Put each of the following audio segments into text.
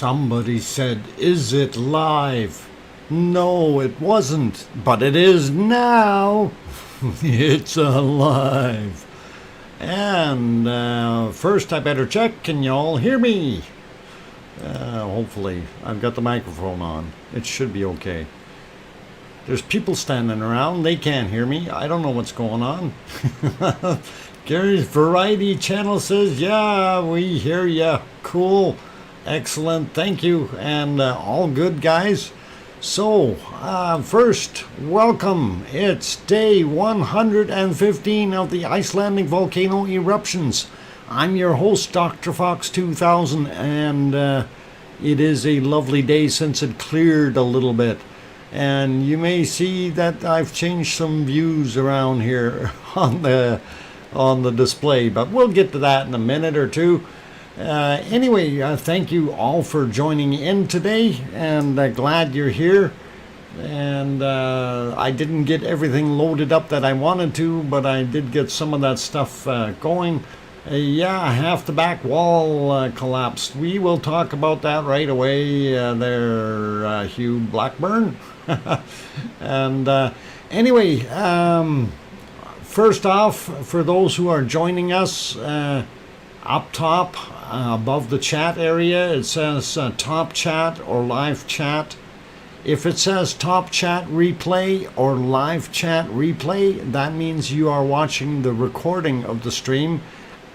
Somebody said, "Is it live?" No, it wasn't, but it is now. It's alive. And first I better check, can you all hear me? Hopefully. I've got the microphone on. It should be okay. There's people standing around. They can't hear me. I don't know what's going on. Gary's Variety Channel says, yeah, we hear ya. Cool. Excellent. Thank you. And all good, guys. So, first, welcome. It's day 115 of the Icelandic volcano eruptions. I'm your host, DrFox2000, and it is a lovely day since it cleared a little bit. And you may see that I've changed some views around here on the display, but we'll get to that in a minute or two. Anyway, thank you all for joining in today, and glad you're here. And I didn't get everything loaded up that I wanted to, but I did get some of that stuff going. Yeah, half the back wall collapsed. We will talk about that right away there, Hugh Blackburn. And anyway, first off, for those who are joining us, up top, above the chat area, it says top chat or live chat. If it says top chat replay or live chat replay, that means you are watching the recording of the stream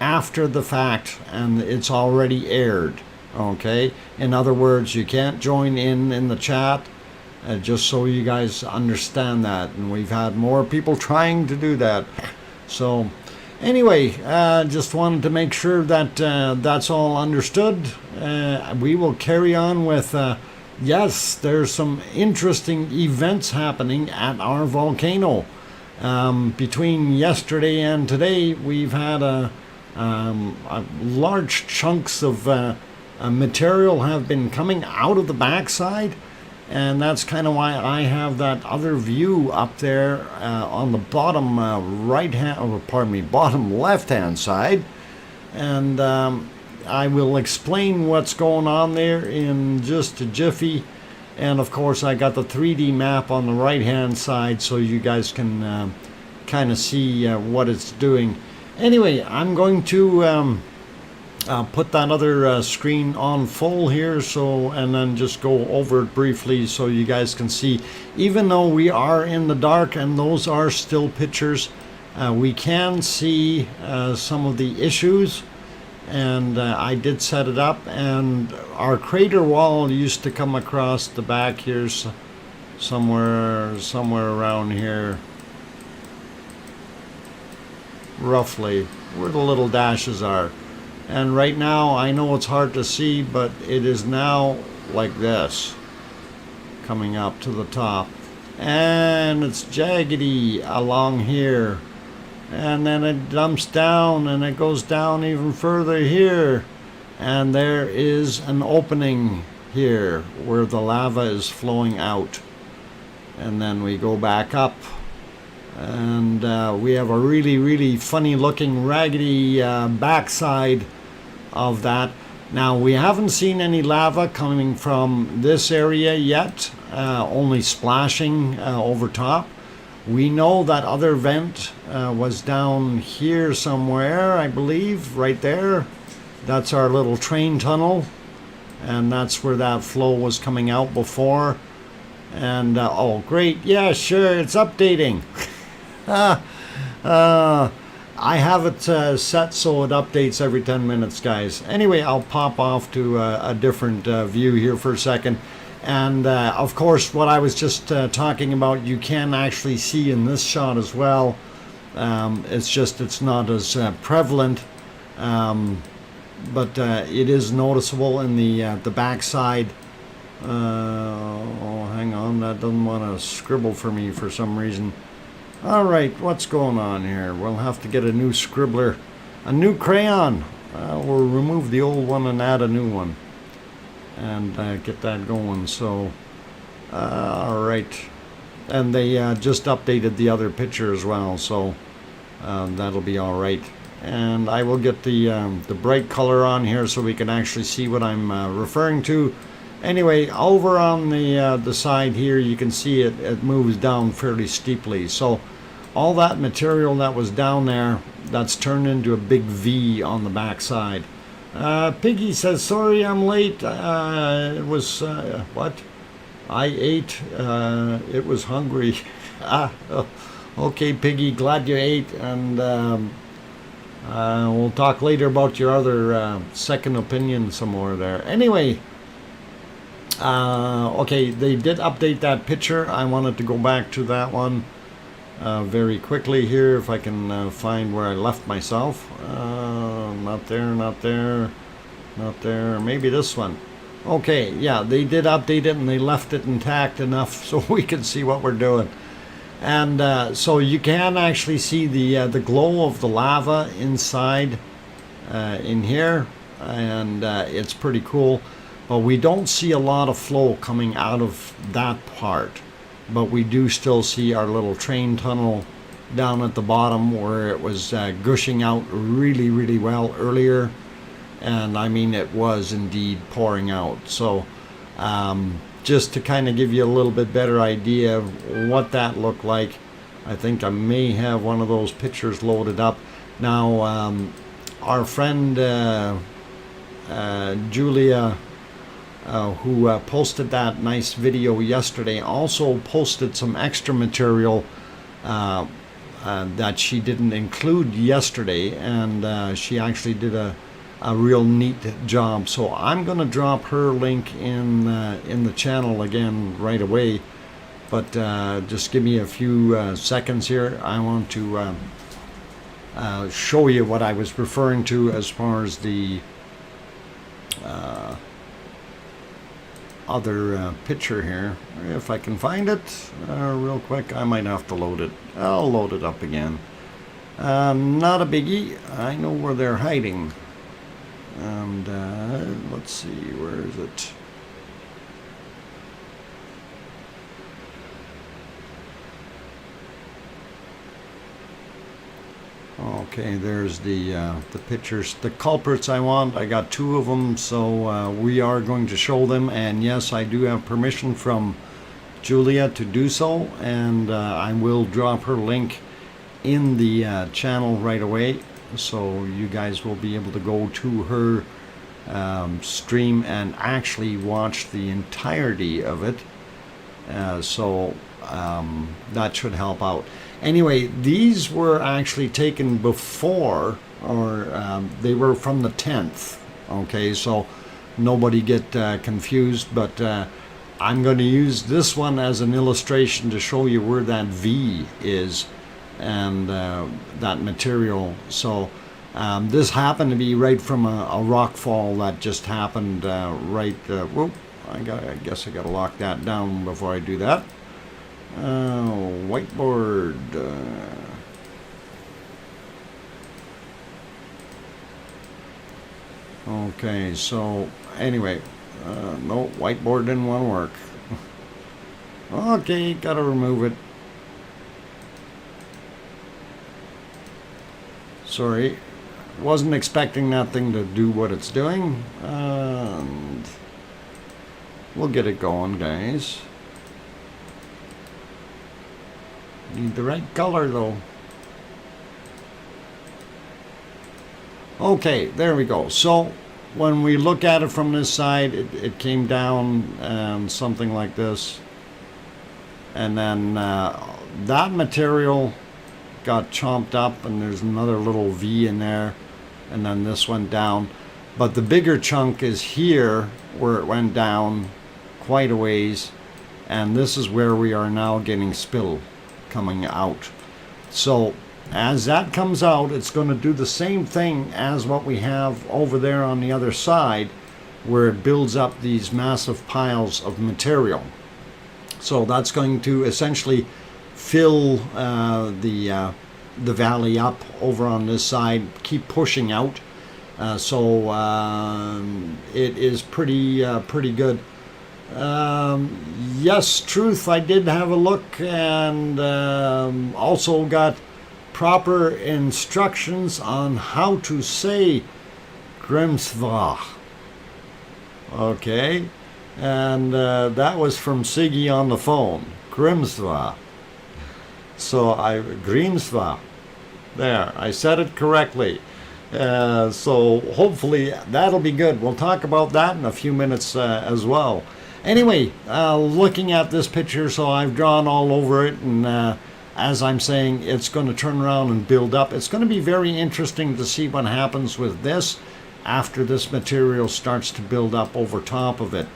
after the fact and it's already aired. Okay? In other words, you can't join in the chat, just so you guys understand that. And we've had more people trying to do that. So anyway, just wanted to make sure that that's all understood. We will carry on with, yes, there's some interesting events happening at our volcano. Between yesterday and today, we've had large chunks of material have been coming out of the backside. And that's kind of why I have that other view up there on the bottom bottom left-hand side. And I will explain what's going on there in just a jiffy. And of course, I got the 3D map on the right-hand side so you guys can kind of see what it's doing. Anyway, I'm going to put that other screen on full here, and then just go over it briefly so you guys can see. Even though we are in the dark and those are still pictures, we can see some of the issues, and I did set it up. And our crater wall used to come across the back here, somewhere around here, roughly where the little dashes are. And right now, I know it's hard to see, but it is now like this, coming up to the top. And it's jaggedy along here. And then it dumps down, and it goes down even further here. And there is an opening here where the lava is flowing out. And then we go back up. And we have a really, really funny looking raggedy backside of that. Now, we haven't seen any lava coming from this area yet, only splashing over top. We know that other vent was down here somewhere, I believe, right there. That's our little train tunnel, and that's where that flow was coming out before. And oh great, yeah, sure, it's updating. I have it set so it updates every 10 minutes, guys. Anyway, I'll pop off to a different view here for a second. And of course, what I was just talking about, you can actually see in this shot as well. It's just it's not as prevalent, but it is noticeable in the backside. Oh, hang on, that doesn't want to scribble for me for some reason. Alright, what's going on here? We'll have to get a new scribbler, a new crayon. We'll remove the old one and add a new one, and get that going. So, alright. And they just updated the other picture as well, so that'll be alright. and I will get the bright color on here so we can actually see what I'm referring to. Anyway, over on the side here, you can see it moves down fairly steeply. So all that material that was down there, that's turned into a big V on the back side. Piggy says, sorry I'm late. It was, what? I ate. It was hungry. Okay, Piggy, glad you ate. And we'll talk later about your other second opinion some more there. Anyway, okay, they did update that picture. I wanted to go back to that one very quickly here, if I can find where I left myself. Not there, not there, not there. Maybe this one. Okay, yeah, they did update it and they left it intact enough so we can see what we're doing. And so you can actually see the glow of the lava inside in here, and it's pretty cool. But we don't see a lot of flow coming out of that part. But we do still see our little train tunnel down at the bottom where it was gushing out really, really well earlier. And I mean, it was indeed pouring out. So just to kind of give you a little bit better idea of what that looked like, I think I may have one of those pictures loaded up. Now, our friend Julia, who posted that nice video yesterday, also posted some extra material that she didn't include yesterday, and she actually did a real neat job. So I'm going to drop her link in the channel again right away, but just give me a few seconds here. I want to show you what I was referring to as far as the other picture here. If I can find it real quick. I might have to load it. I'll load it up again. Not a biggie. I know where they're hiding. And let's see, where is it? Okay, there's the pictures, the culprits I want. I got two of them, so we are going to show them. And yes, I do have permission from Julia to do so, and I will drop her link in the channel right away, so you guys will be able to go to her stream and actually watch the entirety of it. So that should help out. Anyway, these were actually taken before, or they were from the 10th. Okay, so nobody get confused, but I'm going to use this one as an illustration to show you where that V is and that material. So this happened to be right from a rock fall that just happened right. Whoop! I guess I got to lock that down before I do that. Whiteboard. Okay, so anyway, no, whiteboard didn't want to work. Okay, gotta remove it. Sorry, wasn't expecting that thing to do what it's doing. And we'll get it going, guys. Need the right color though. Okay, there we go. So when we look at it from this side, it came down something like this, and then that material got chomped up, and there's another little V in there, and then this went down. But the bigger chunk is here where it went down quite a ways, and this is where we are now getting spill coming out. So as that comes out, it's going to do the same thing as what we have over there on the other side, where it builds up these massive piles of material. So that's going to essentially fill the valley up over on this side, keep pushing out. So it is pretty good. Yes, truth, I did have a look, and also got proper instructions on how to say Grimsvach. Okay, and that was from Siggy on the phone. Grimsvach. So Grimsvach. There, I said it correctly. So hopefully that'll be good. We'll talk about that in a few minutes as well. Anyway, looking at this picture, so I've drawn all over it, and as I'm saying, it's going to turn around and build up. It's going to be very interesting to see what happens with this after this material starts to build up over top of it.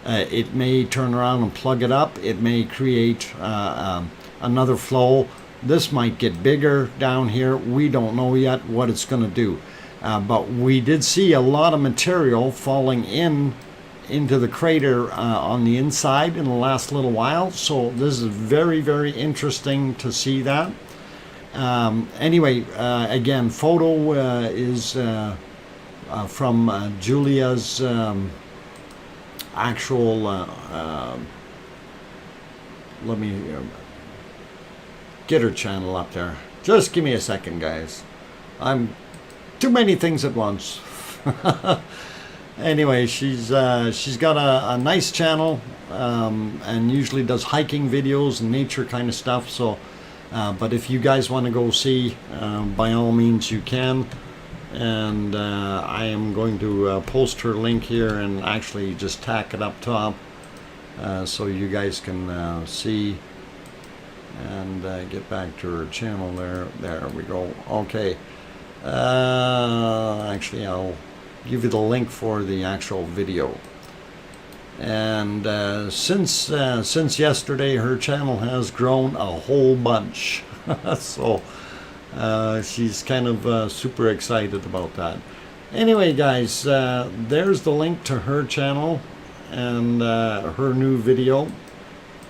It may turn around and plug it up. It may create another flow. This might get bigger down here. We don't know yet what it's going to do. But we did see a lot of material falling into the crater on the inside in the last little while. So this is very, very interesting to see that. Anyway, again, photo is from Julia's actual, let me get her channel up there. Just give me a second, guys. I'm too many things at once. Anyway, she's got a nice channel, and usually does hiking videos and nature kind of stuff. So, but if you guys want to go see, by all means you can. And I am going to post her link here and actually just tack it up top, so you guys can see and get back to her channel there. There we go. Okay. Actually, I'll give you the link for the actual video. And since yesterday, her channel has grown a whole bunch. So she's kind of super excited about that. Anyway, guys, there's the link to her channel and her new video.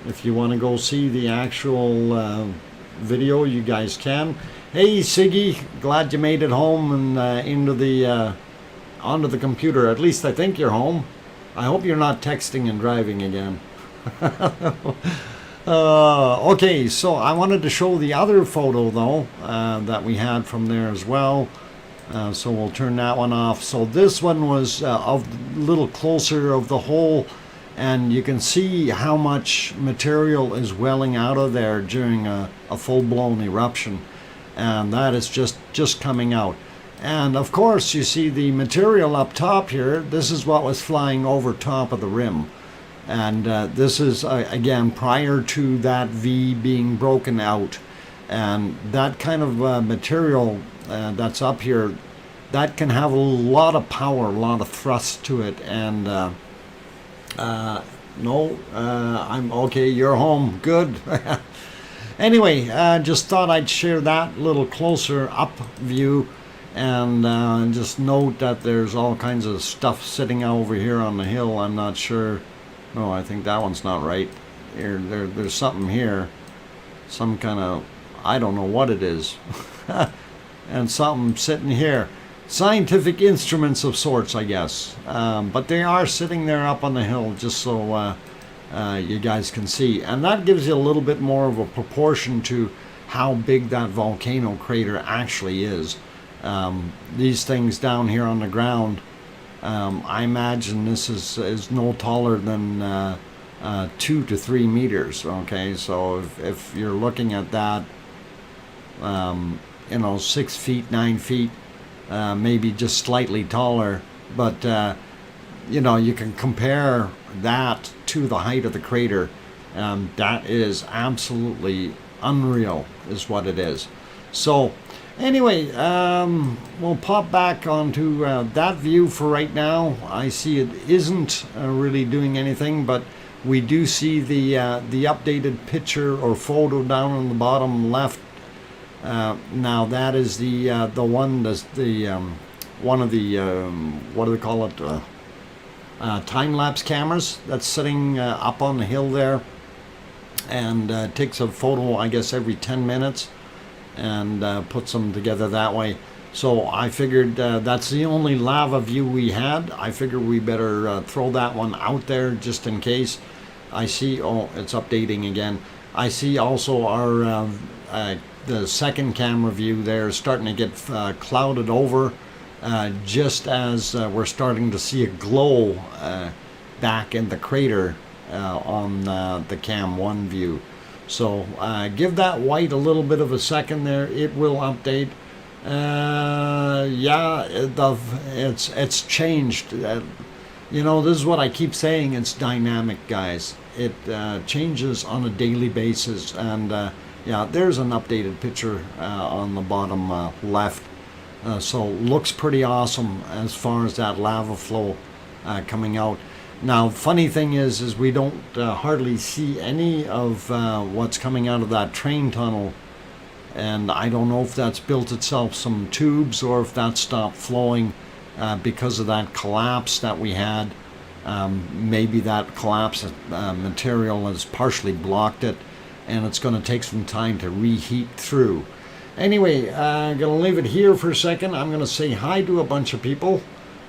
If you want to go see the actual video, you guys can. Hey, Siggy, glad you made it home and onto the computer. At least I think you're home. I hope you're not texting and driving again. Okay, so I wanted to show the other photo though that we had from there as well. So we'll turn that one off. So this one was a little closer of the hole, and you can see how much material is welling out of there during a full-blown eruption, and that is just coming out. And of course you see the material up top here. This is what was flying over top of the rim, and this is again prior to that V being broken out. And that kind of material that's up here, that can have a lot of power, a lot of thrust to it. And no, I'm okay, you're home, good. Anyway, just thought I'd share that little closer up view, and just note that there's all kinds of stuff sitting over here on the hill. I'm not sure. No, I think that one's not right. There's something here, some kind of, I don't know what it is. And something sitting here. Scientific instruments of sorts, I guess. But they are sitting there up on the hill, just so you guys can see. And that gives you a little bit more of a proportion to how big that volcano crater actually is. These things down here on the ground, I imagine this is no taller than 2 to 3 meters. Okay, so if you're looking at that, 6 feet, 9 feet, maybe just slightly taller, but you can compare that to the height of the crater. That is absolutely unreal, is what it is. So anyway, we'll pop back onto that view for right now. I see it isn't really doing anything, but we do see the updated picture or photo down on the bottom left. Now that is the one that's the one of the what do they call it, time-lapse cameras that's sitting up on the hill there, and takes a photo, I guess, every 10 minutes and puts them together that way. So I figured that's the only lava view we had. I figured we better throw that one out there just in case. I see, oh, it's updating again. I see also our the second camera view there is starting to get clouded over, just as we're starting to see a glow back in the crater on the cam 1 view. So give that white a little bit of a second there. It will update. Yeah, it's changed. You know, this is what I keep saying. It's dynamic, guys. It changes on a daily basis. And yeah, there's an updated picture on the bottom left. So looks pretty awesome as far as that lava flow coming out. Now, funny thing is we don't hardly see any of what's coming out of that train tunnel, and I don't know if that's built itself some tubes or if that stopped flowing because of that collapse that we had. Maybe that collapse material has partially blocked it, and it's going to take some time to reheat through. Anyway, I'm going to leave it here for a second. I'm going to say hi to a bunch of people.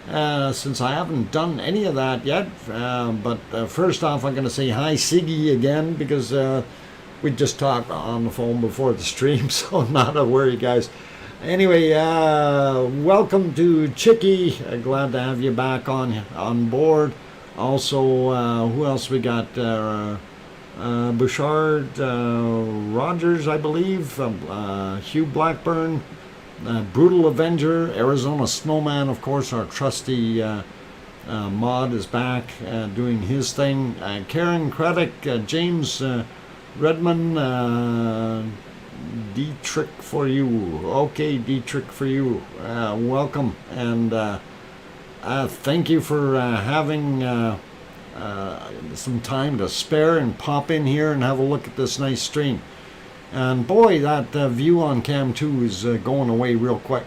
Since I haven't done any of that yet, but first off I'm going to say hi Siggy again, because we just talked on the phone before the stream, so not a worry, guys. Anyway, welcome to Chicky. Glad to have you back on board. Also, who else we got? Bouchard Rogers, I believe, Hugh Blackburn, Brutal Avenger, Arizona Snowman, of course, our trusty mod is back doing his thing. Karen Craddock, James Redman, D-Trick for you. Okay, D-Trick for you. Welcome, and thank you for having some time to spare and pop in here and have a look at this nice stream. And boy, that view on cam 2 is going away real quick.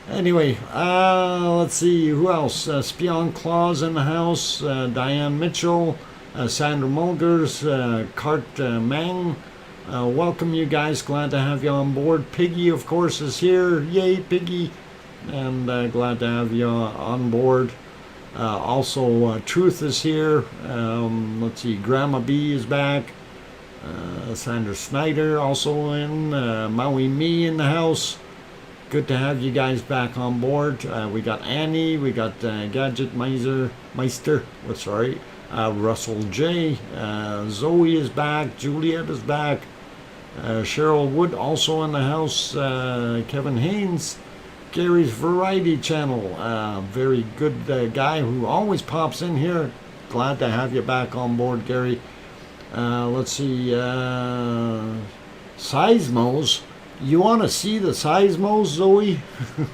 Anyway, let's see, who else? Spion Claus in the house, Diane Mitchell, Sandra Mulgers, Cart Mang. Welcome, you guys. Glad to have you on board. Piggy, of course, is here. Yay, Piggy. And glad to have you on board. Also, Truth is here. Let's see, Grandma B is back. Sandra Snyder also in. Maui Me in the house. Good to have you guys back on board. We got Annie, we got Gadget Meister, Russell J. Zoe is back. Juliet is back. Cheryl Wood also in the house. Kevin Haynes. Gary's Variety Channel. Very good guy who always pops in here. Glad to have you back on board, Gary. Let's see, seismos. You want to see the seismos, Zoe?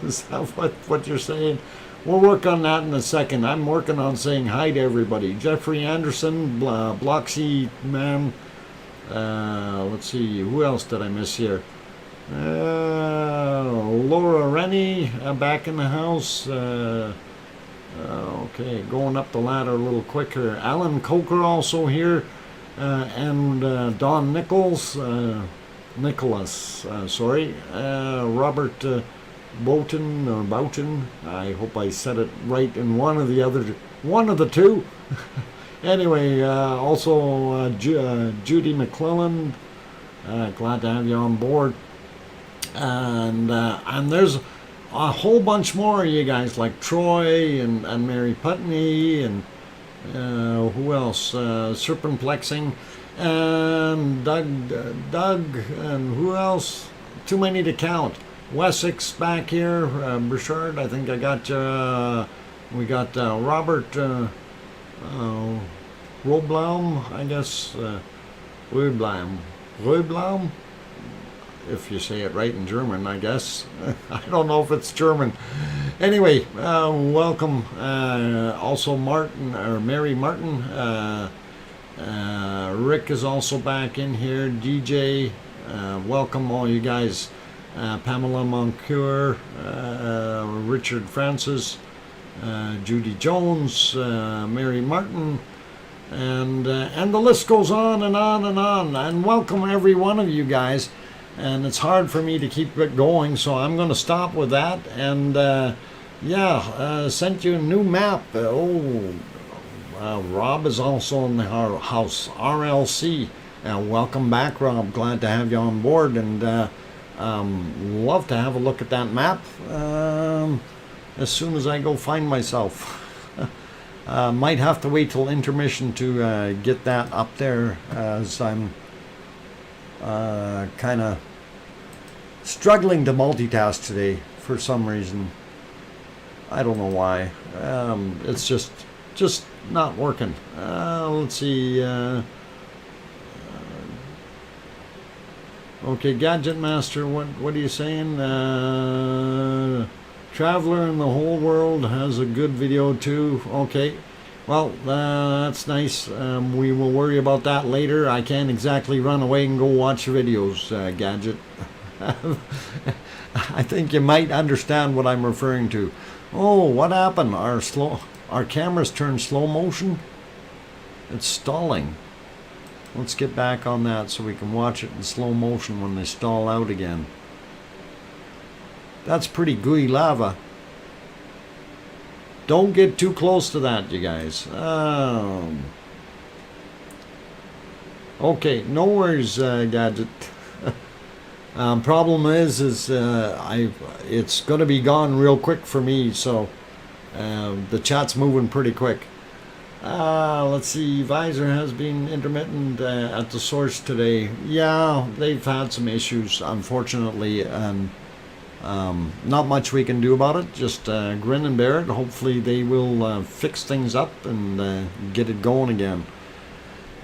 Is that what you're saying? We'll work on that in a second. I'm working on saying hi to everybody. Jeffrey Anderson, Bloxy Man. Let's see, who else did I miss here? Laura Rennie back in the house. Okay, going up the ladder a little quicker. Alan Coker also here. And Don Nicholas, Robert Boughton, I hope I said it right in one of the two. Anyway, also Judy McClellan, glad to have you on board. And there's a whole bunch more of you guys, like Troy and Mary Putney and who else? Serpentplexing, and Doug, and who else? Too many to count. Wessex back here. Burchard, I think I got. We got Robert Roblaum, I guess. Roblaum, if you say it right in German, I guess. I don't know if it's German. Anyway, welcome. Also Mary Martin. Rick is also back in here. DJ, welcome all you guys. Pamela Moncur, Richard Francis, Judy Jones, Mary Martin, and the list goes on and on and on. And welcome every one of you guys. And it's hard for me to keep it going, so I'm going to stop with that. And sent you a new map. Rob is also in the house. RLC. Welcome back, Rob. Glad to have you on board, and love to have a look at that map as soon as I go find myself. Might have to wait till intermission to get that up there, as I'm kind of struggling to multitask today for some reason. I don't know why. It's just not working. Let's see. Okay, Gadget Master, what are you saying? Traveler in the whole world has a good video too. Okay, well, that's nice. We will worry about that later. I can't exactly run away and go watch videos, Gadget. I think you might understand what I'm referring to. Oh, what happened? Our cameras turned slow motion. It's stalling. Let's get back on that so we can watch it in slow motion when they stall out again. That's pretty gooey lava. Don't get too close to that, you guys. Okay, no worries, Gadget. Problem is it's going to be gone real quick for me, so the chat's moving pretty quick. Let's see, Visor has been intermittent at the source today. Yeah, they've had some issues, unfortunately, and not much we can do about it. Just grin and bear it. Hopefully they will fix things up and get it going again.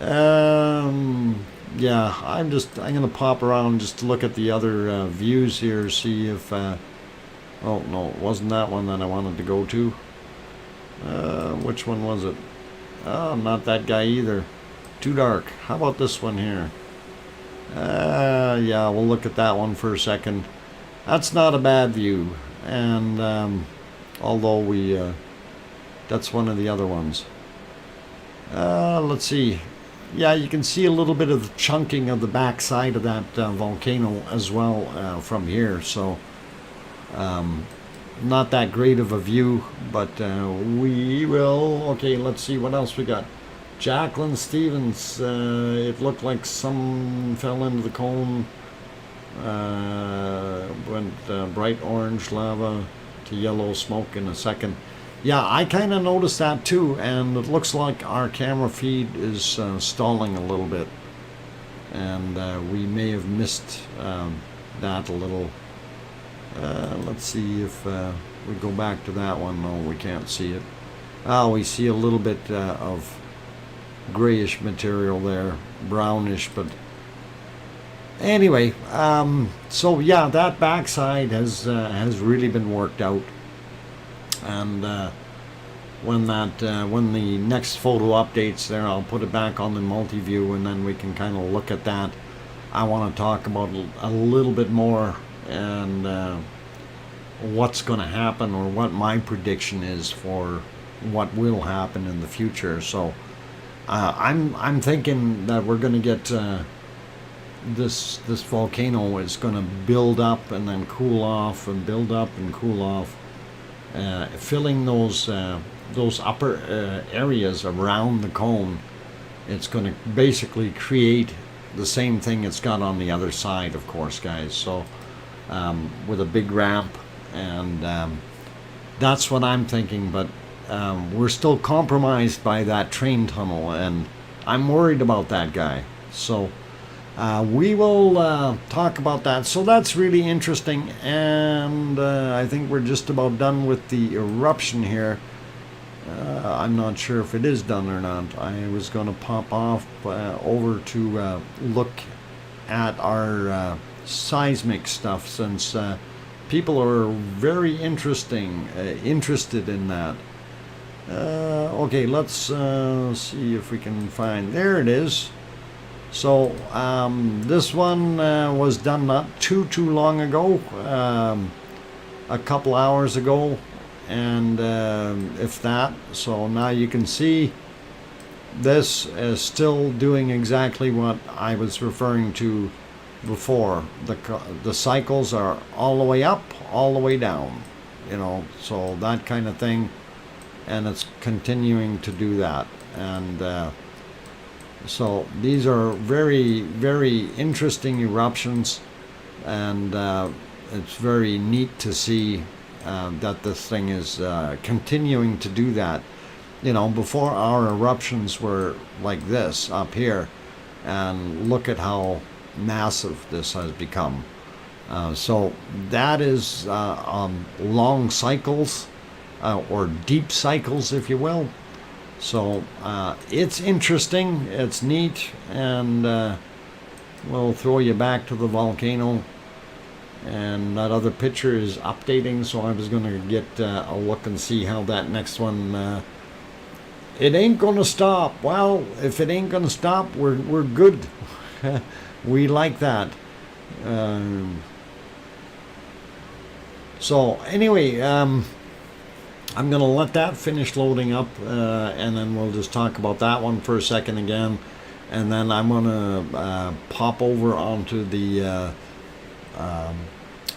Yeah, I'm gonna pop around just to look at the other views here, see if oh no, it wasn't that one that I wanted to go to. Which one was it? Oh, not that guy either. Too dark. How about this one here? Yeah, we'll look at that one for a second. That's not a bad view, and although that's one of the other ones. Let's see. Yeah, you can see a little bit of the chunking of the back side of that volcano as well from here, so not that great of a view, but we will. Okay, let's see what else we got. Jacqueline Stevens, it looked like some fell into the cone, went bright orange lava to yellow smoke in a second. Yeah, I kind of noticed that too, and it looks like our camera feed is stalling a little bit, and we may have missed that a little. Let's see if we go back to that one. No, we can't see it. Oh, we see a little bit of grayish material there, brownish, but anyway, so yeah, that backside has really been worked out, and when the next photo updates there, I'll put it back on the multi-view, and then we can kind of look at that. I want to talk about a little bit more, and what's going to happen, or what my prediction is for what will happen in the future. So I'm thinking that we're going to get this volcano is going to build up and then cool off, and build up and cool off, filling those upper areas around the cone. It's going to basically create the same thing it's got on the other side, of course, guys. So with a big ramp, and that's what I'm thinking. But we're still compromised by that train tunnel, and I'm worried about that guy. So we will talk about that. So that's really interesting, and I think we're just about done with the eruption here. I'm not sure if it is done or not. I was going to pop off over to look at our seismic stuff, since people are very interested in that. Okay, let's see if we can find. There it is. So this one was done not too long ago, a couple hours ago, and if that. So now you can see this is still doing exactly what I was referring to before. The cycles are all the way up, all the way down, so that kind of thing, and it's continuing to do that. And So these are very, very interesting eruptions, and it's very neat to see that this thing is continuing to do that. You know, before our eruptions were like this up here, and look at how massive this has become. So that is long cycles, or deep cycles, if you will. So it's interesting, it's neat, and we'll throw you back to the volcano. And that other picture is updating, so I was going to get a look and see how that next one. It ain't going to stop. Well, if it ain't going to stop, we're good. We like that. So anyway, I'm going to let that finish loading up, and then we'll just talk about that one for a second again. And then I'm going to pop over onto the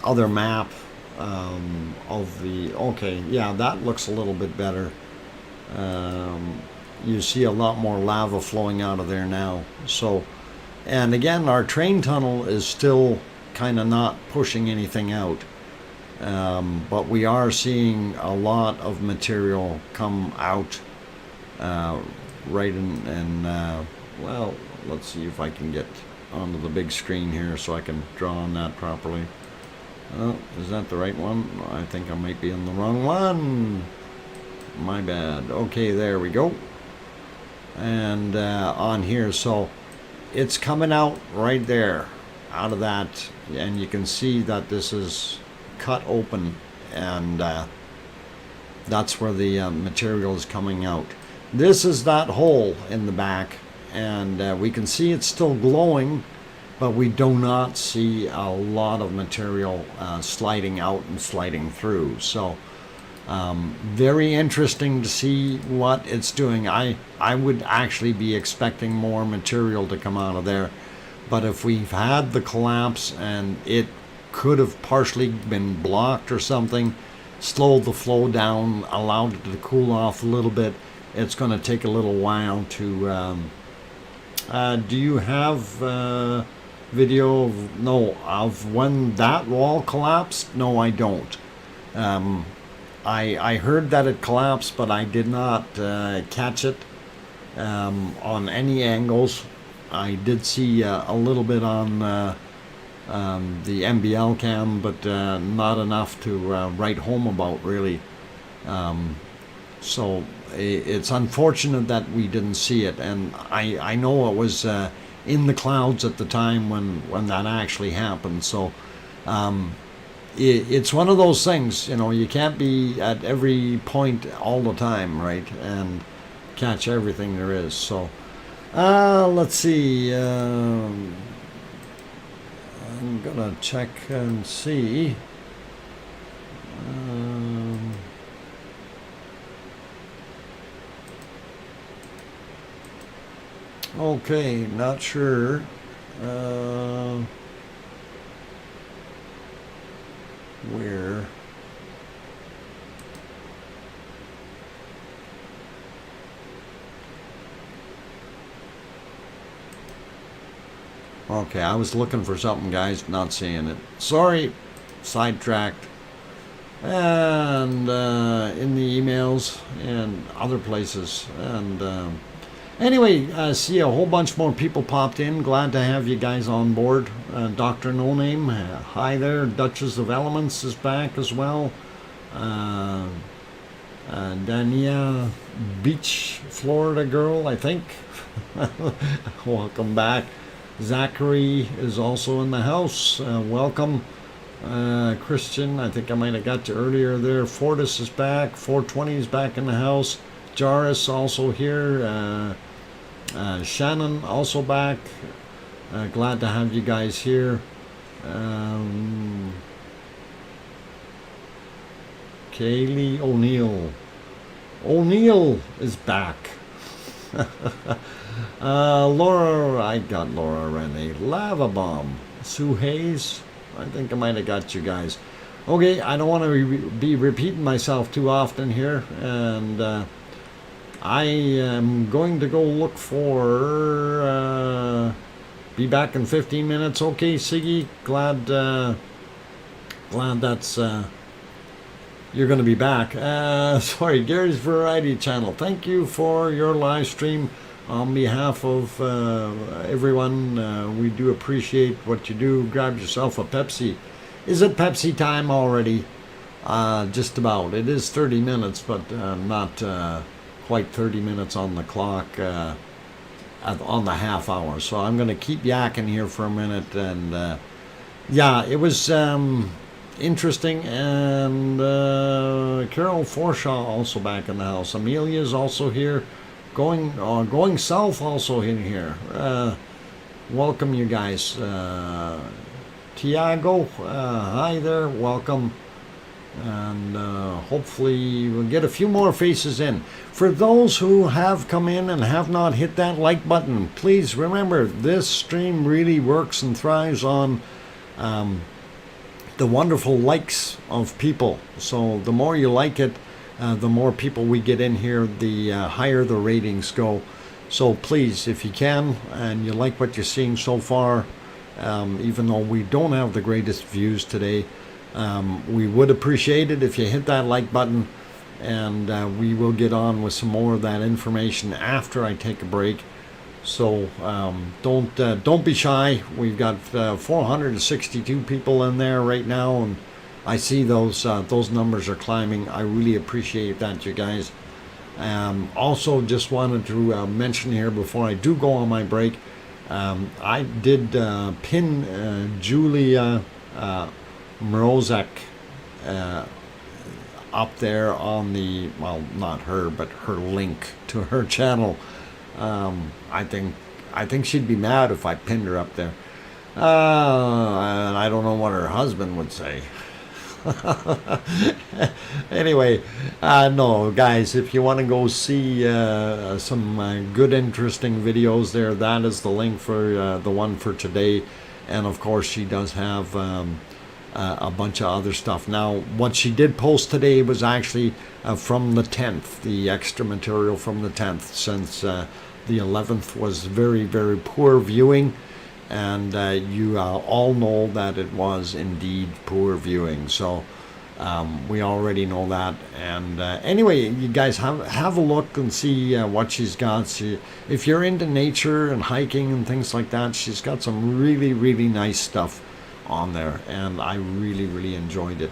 other map of the... Okay, yeah, that looks a little bit better. You see a lot more lava flowing out of there now. So, and again, our train tunnel is still kind of not pushing anything out. But we are seeing a lot of material come out right in, well, let's see if I can get onto the big screen here so I can draw on that properly. Oh, is that the right one? I think I might be in the wrong one. My bad. Okay, there we go. And on here, so it's coming out right there out of that, and you can see that this is cut open, and that's where the material is coming out. This is that hole in the back, and we can see it's still glowing, but we do not see a lot of material sliding out and sliding through. So very interesting to see what it's doing. I would actually be expecting more material to come out of there, but if we've had the collapse and it could have partially been blocked or something, slowed the flow down, allowed it to cool off a little bit, it's going to take a little while to... do you have video of when that wall collapsed? No, I don't. I heard that it collapsed, but I did not catch it on any angles. I did see a little bit on the MBL cam, but not enough to write home about, really. So it's unfortunate that we didn't see it, and I know it was in the clouds at the time when that actually happened. So it's one of those things, you know, you can't be at every point all the time, right, and catch everything there is. So let's see, I'm gonna check and see. Okay, not sure. Where? Okay, I was looking for something, guys, not seeing it. Sorry, sidetracked. And in the emails and other places. And anyway, I see a whole bunch more people popped in. Glad to have you guys on board. Dr. No Name, hi there. Duchess of Elements is back as well. Dania Beach, Florida girl, I think. Welcome back. Zachary is also in the house. Welcome. Christian, I think I might have got you earlier there. Fortis is back. 420 is back in the house. Jairus also here. Shannon also back. Glad to have you guys here. Kaylee O'Neill. O'Neill is back. Laura, I got Laura Renee. Lava Bomb. Sue Hayes. I think I might have got you guys. Okay, I don't want to be repeating myself too often here, and I am going to go look for, be back in 15 minutes. Okay, Siggy, glad that's, you're going to be back. Sorry, Gary's Variety Channel. Thank you for your live stream. On behalf of everyone, we do appreciate what you do. Grab yourself a Pepsi. Is it Pepsi time already? Just about. It is 30 minutes, but not quite 30 minutes on the clock on the half hour. So I'm going to keep yakking here for a minute. And yeah, it was interesting. And Carol Forshaw also back in the house. Amelia is also here. Going south also in here. Welcome you guys. Tiago, hi there, welcome. And hopefully we'll get a few more faces in. For those who have come in and have not hit that like button, please remember this stream really works and thrives on the wonderful likes of people. So the more you like it, the more people we get in here, the higher the ratings go. So please, if you can, and you like what you're seeing so far, even though we don't have the greatest views today, we would appreciate it if you hit that like button, and we will get on with some more of that information after I take a break. So don't be shy. We've got 462 people in there right now, and I see those numbers are climbing. I really appreciate that, you guys. Also, just wanted to mention here before I do go on my break, I did pin Julia Mrozek up there on the, well, not her, but her link to her channel. I think she'd be mad if I pinned her up there. And I don't know what her husband would say. Anyway, no, guys, if you want to go see some good, interesting videos there, that is the link for the one for today. And of course, she does have a bunch of other stuff. Now, what she did post today was actually from the 10th, the extra material from the 10th, since the 11th was very, very poor viewing. And you all know that it was indeed poor viewing, so we already know that. And anyway, you guys have a look and see what she's got. If you're into nature and hiking and things like that, she's got some really, really nice stuff on there, and I really, really enjoyed it.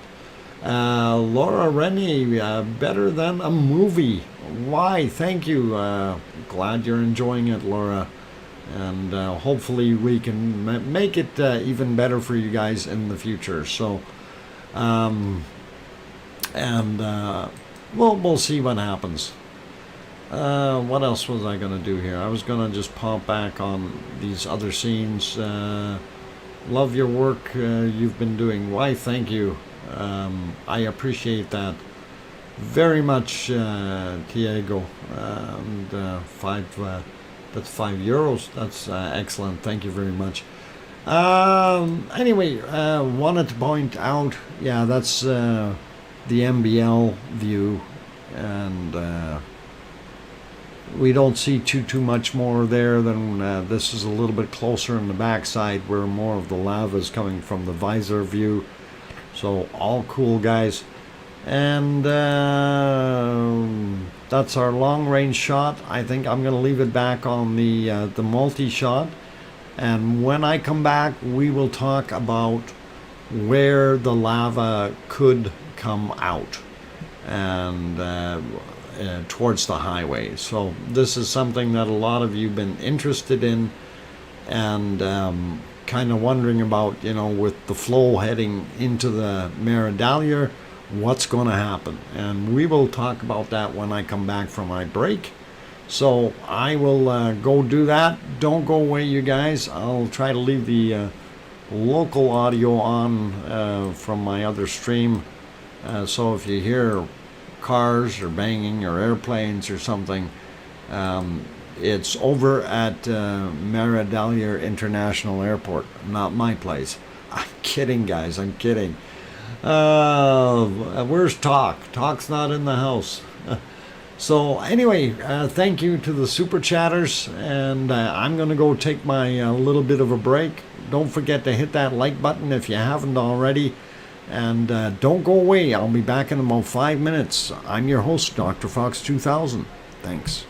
Laura Rennie, better than a movie. Why? Thank you. Glad you're enjoying it, Laura. And hopefully we can make it even better for you guys in the future. So, we'll see what happens. What else was I going to do here? I was going to just pop back on these other scenes. Love your work you've been doing. Why, thank you. I appreciate that very much, Tiago. And that's €5. That's excellent. Thank you very much. Anyway, wanted to point out, yeah, that's the MBL view, and we don't see too much more there than this is a little bit closer in the backside where more of the lava is coming from the visor view. So all cool, guys. And that's our long range shot. I think I'm going to leave it back on the multi shot, and when I come back we will talk about where the lava could come out and towards the highway. So this is something that a lot of you have been interested in and kind of wondering about, you know, with the flow heading into the Mare what's going to happen, and we will talk about that when I come back from my break. So I will go do that. Don't go away, you guys. I'll try to leave the local audio on from my other stream, so if you hear cars or banging or airplanes or something, it's over at Mare International Airport, not my place. I'm kidding, guys, I'm kidding. Where's Talk? Talk's not in the house. So anyway, thank you to the super chatters, and I'm gonna go take my little bit of a break. Don't forget to hit that like button if you haven't already, and don't go away. I'll be back in about 5 minutes. I'm your host, DrFox2000. Thanks.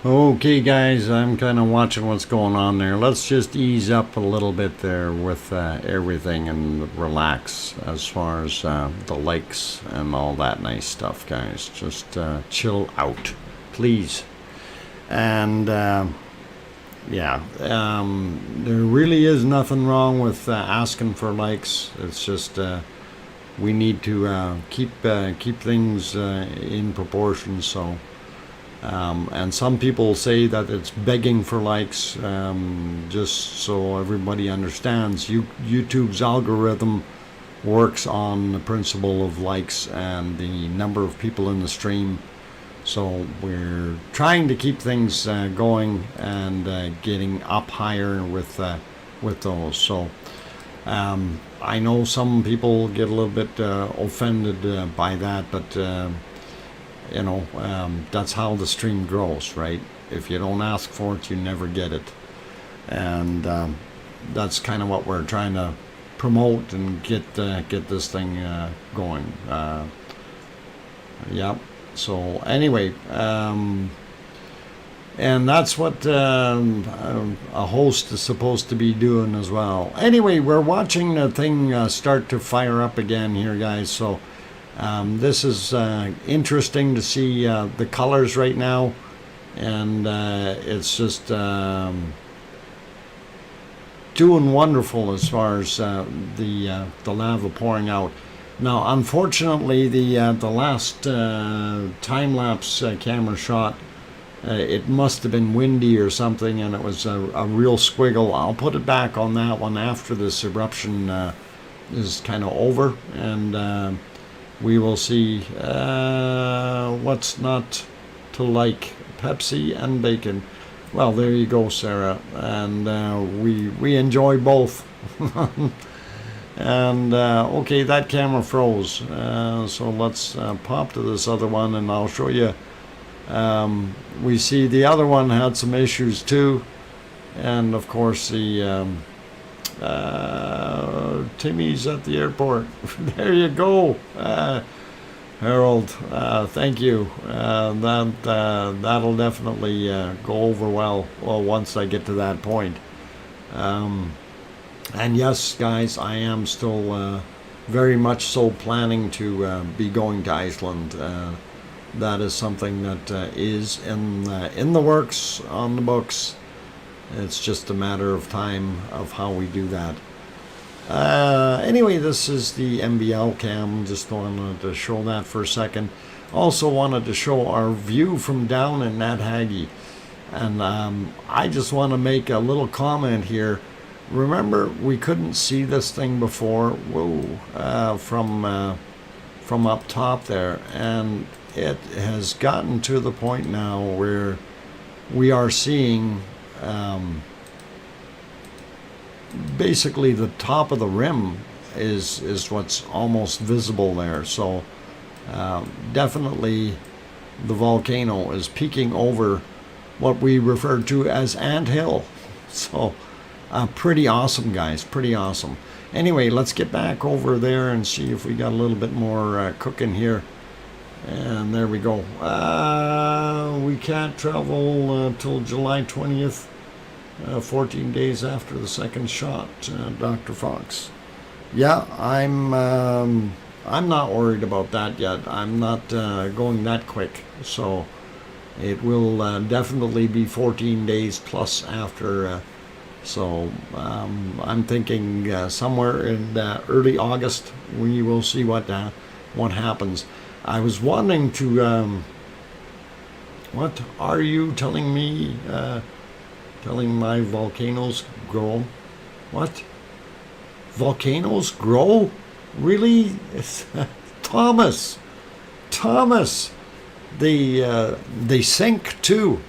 Okay, guys, I'm kind of watching what's going on there. Let's just ease up a little bit there with everything and relax as far as the lakes and all that nice stuff, guys. Just chill out, please. And yeah, there really is nothing wrong with asking for likes. It's just we need to keep things in proportion. So. And some people say that it's begging for likes, just so everybody understands. YouTube's algorithm works on the principle of likes and the number of people in the stream. So we're trying to keep things going and getting up higher with those. So I know some people get a little bit offended by that, but you know, that's how the stream grows, right? If you don't ask for it, you never get it. And that's kind of what we're trying to promote and get this thing going. Yeah. So anyway, and that's what a host is supposed to be doing as well. Anyway, we're watching the thing start to fire up again here, guys. So this is interesting to see the colors right now, and it's just doing wonderful as far as the lava pouring out. Now, unfortunately, the last time-lapse camera shot, it must have been windy or something, and it was a real squiggle. I'll put it back on that one after this eruption is kind of over, and we will see what's not to like. Pepsi and bacon. Well, there you go, Sarah. And we enjoy both. And okay, that camera froze. So let's pop to this other one, and I'll show you. We see the other one had some issues too, and of course the Timmy's at the airport. There you go, Harold. Thank you. That'll definitely go over well once I get to that point. And yes, guys, I am still very much so planning to be going to Iceland. That is something that is in the works, on the books. It's just a matter of time of how we do that. Anyway, this is the MBL cam. Just wanted to show that for a second. Also wanted to show our view from down in Nat Hagi. And I just want to make a little comment here. Remember, we couldn't see this thing before. Whoa, from up top there. And it has gotten to the point now where we are seeing basically the top of the rim is what's almost visible there. So definitely the volcano is peeking over what we refer to as Ant Hill. So pretty awesome, guys, pretty awesome. Anyway, let's get back over there and see if we got a little bit more cooking here. And there we go. We can't travel till July 20th, 14 days after the second shot, Dr. Fox. Yeah, I'm not worried about that yet. I'm not going that quick. So it will definitely be 14 days plus after. So I'm thinking somewhere in early August we will see what happens. I was wanting to. What are you telling me? Telling my volcanoes grow? What? Volcanoes grow? Really? Thomas, they sink too.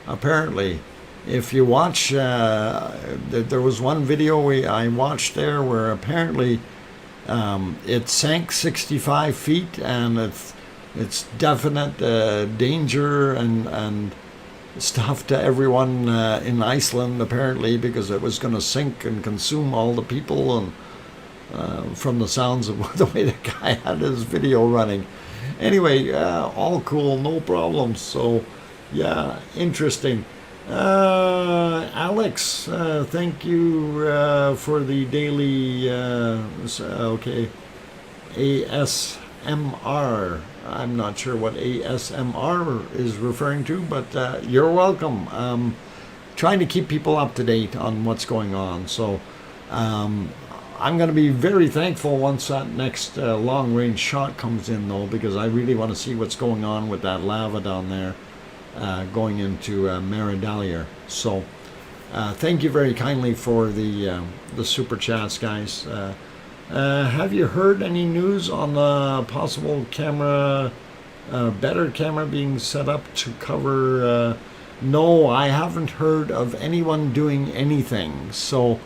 Apparently, if you watch, there was one video I watched there where apparently it sank 65 feet, and it's definite danger and stuff to everyone in Iceland apparently, because it was going to sink and consume all the people, and from the sounds of the way the guy had his video running. Anyway, all cool, no problems. So Yeah, interesting. Alex, thank you for the daily, okay, ASMR. I'm not sure what ASMR is referring to, but you're welcome. Trying to keep people up to date on what's going on. So I'm going to be very thankful once that next long range shot comes in, though, because I really want to see what's going on with that lava down there going into Fagradalsfjall. So thank you very kindly for the super chats, guys. Have you heard any news on the possible camera, better camera being set up to cover? No, I haven't heard of anyone doing anything. So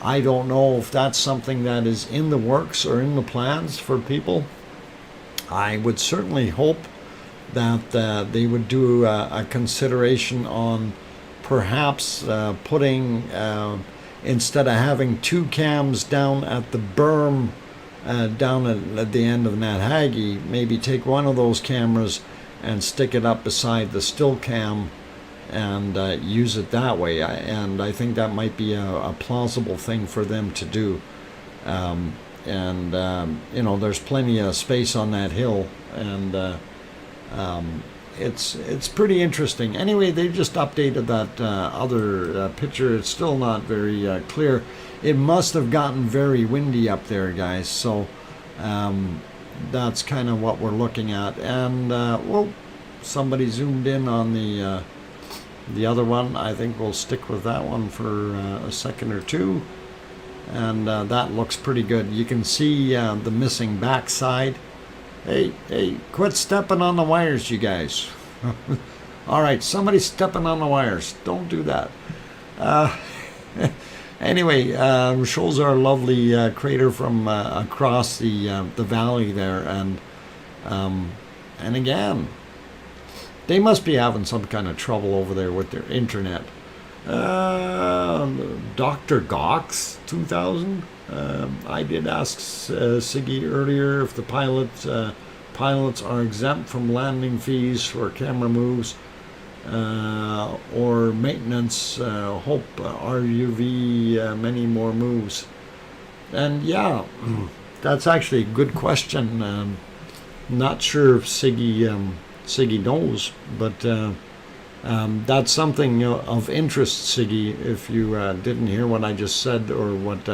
I don't know if that's something that is in the works or in the plans for people. I would certainly hope that they would do a consideration on perhaps putting, instead of having two cams down at the berm down at the end of Nathagi, maybe take one of those cameras and stick it up beside the still cam and use it that way. And I think that might be a plausible thing for them to do. You know, there's plenty of space on that hill, and it's pretty interesting. Anyway, they just updated that other picture. It's still not very clear. It must have gotten very windy up there, guys. So that's kind of what we're looking at. And well, somebody zoomed in on the other one. I think we'll stick with that one for a second or two. And that looks pretty good. You can see the missing backside. Hey, quit stepping on the wires, you guys. All right, somebody's stepping on the wires. Don't do that. Anyway, shows our lovely crater from across the valley there. And again, they must be having some kind of trouble over there with their internet. DrFox2000. I did ask Siggy earlier if the pilots are exempt from landing fees for camera moves or maintenance. Hope RUV many more moves. And yeah, that's actually a good question. Not sure if Siggy knows, but that's something of interest, Siggy. If you didn't hear what I just said or what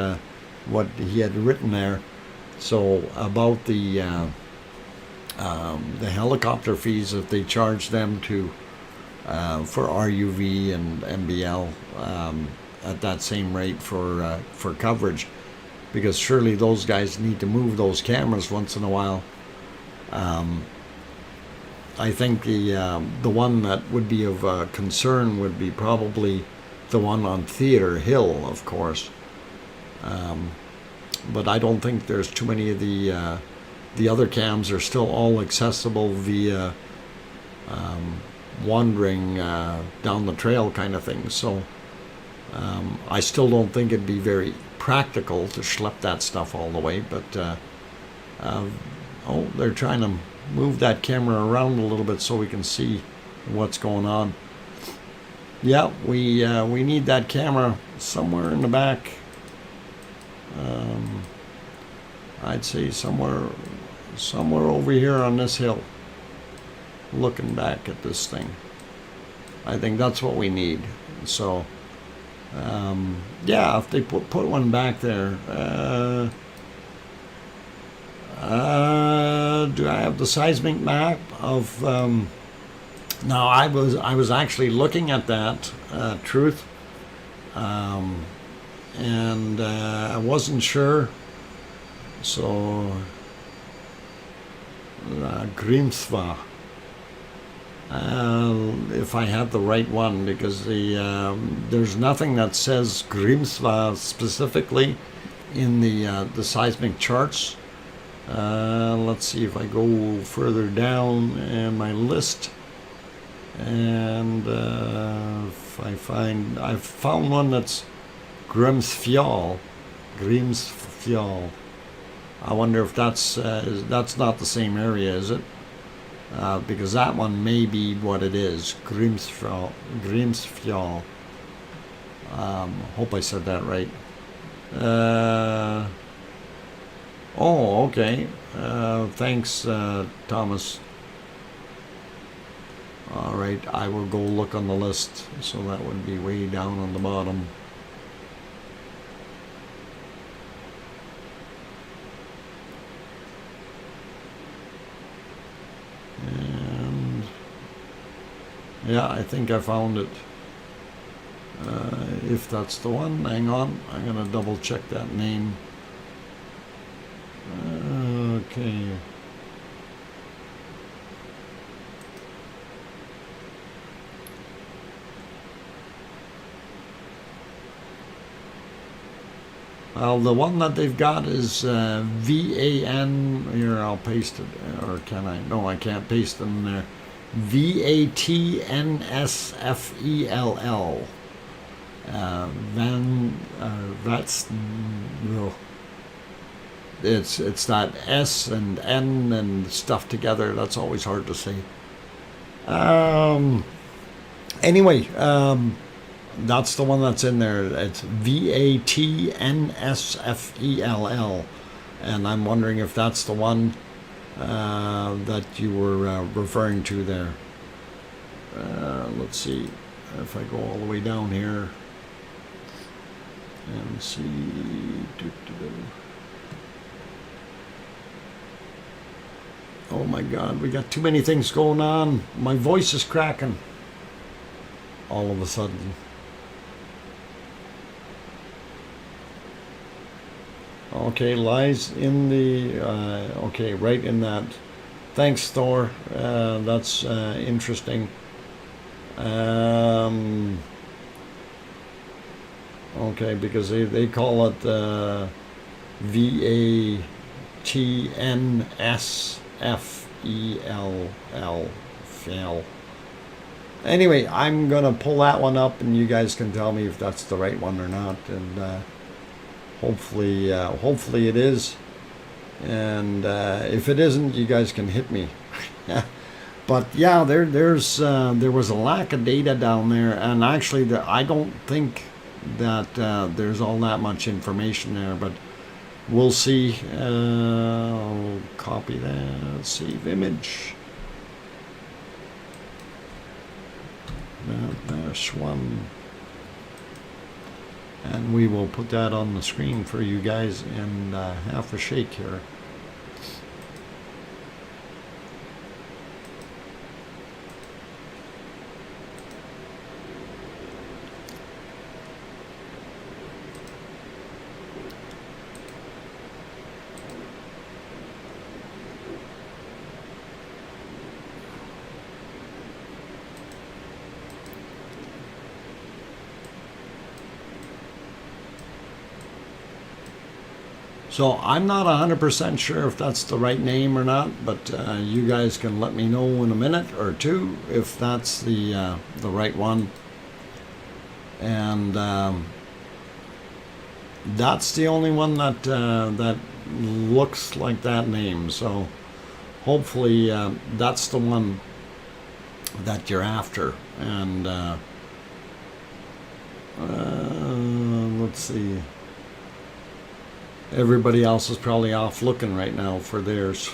he had written there, so about the helicopter fees, if they charge them to for RUV and MBL at that same rate for coverage, because surely those guys need to move those cameras once in a while. I think the one that would be of concern would be probably the one on Theater Hill, of course. But I don't think there's too many of the other cams are still all accessible via wandering down the trail kind of thing. So I still don't think it'd be very practical to schlep that stuff all the way. But oh, they're trying to move that camera around a little bit so we can see what's going on. Yeah, we need that camera somewhere in the back. I'd say somewhere over here on this hill, looking back at this thing. I think that's what we need. So yeah, if they put one back there. Do I have the seismic map of? No, I was actually looking at that, truth, and I wasn't sure. So Grimsva, if I had the right one, because there's nothing that says Grimsva specifically in the seismic charts. Let's see if I go further down in my list, and if I found one that's Grimsfjall. I wonder if that's not the same area, is it? because that one may be what it is. Grímsfjall. Hope I said that right. Oh, okay. Thanks, Thomas. All right, I will go look on the list. So that would be way down on the bottom. And yeah, I think I found it. If that's the one, hang on. I'm gonna double check that name. Okay. Well, the one that they've got is VAN. Here, I'll paste it. Or can I? No, I can't paste it in there. VATNSFELL. That's no. It's that S and N and stuff together. That's always hard to say. Anyway, that's the one that's in there. It's VATNSFELL, and I'm wondering if that's the one that you were referring to there. Let's see if I go all the way down here and see. Oh my God, we got too many things going on. My voice is cracking all of a sudden. Okay, lies in the, okay, right in that. Thanks, Thor. That's interesting. Okay, because they call it VATNSFELL. Anyway, I'm going to pull that one up and you guys can tell me if that's the right one or not. And hopefully it is. And if it isn't, you guys can hit me. But yeah, there was a lack of data down there. And actually, I don't think that there's all that much information there. But we'll see. I'll copy that. Save image. There's one. And we will put that on the screen for you guys in half a shake here. So I'm not 100% sure if that's the right name or not, but you guys can let me know in a minute or two if that's the right one. And that's the only one that that looks like that name. So hopefully that's the one that you're after. And let's see. Everybody else is probably off looking right now for theirs.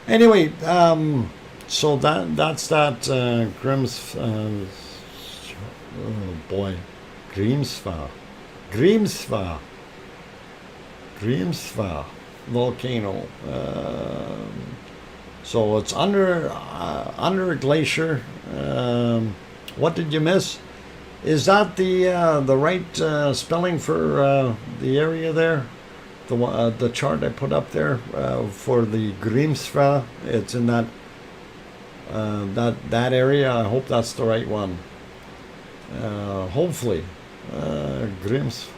Anyway, so that's that Grímsfjall. Oh boy, Grímsfjall volcano. So it's under a glacier. What did you miss? Is that the right spelling for the area there? The chart I put up there for the Grímsfjall. It's in that that area. I hope that's the right one. Hopefully, Grímsfjall.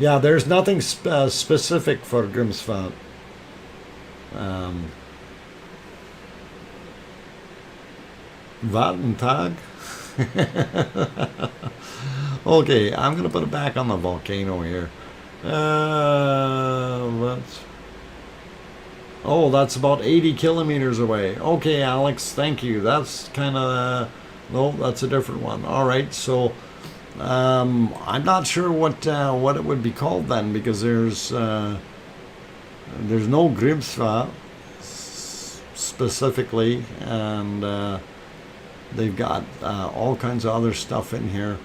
Yeah, there's nothing specific for Grímsfjall. Vatntag. Okay, I'm gonna put it back on the volcano here. Oh, that's about 80 kilometers away. Okay, Alex, thank you. That's kind of, no, that's a different one. All right, so I'm not sure what it would be called then, because there's no Grimsva specifically, and they've got all kinds of other stuff in here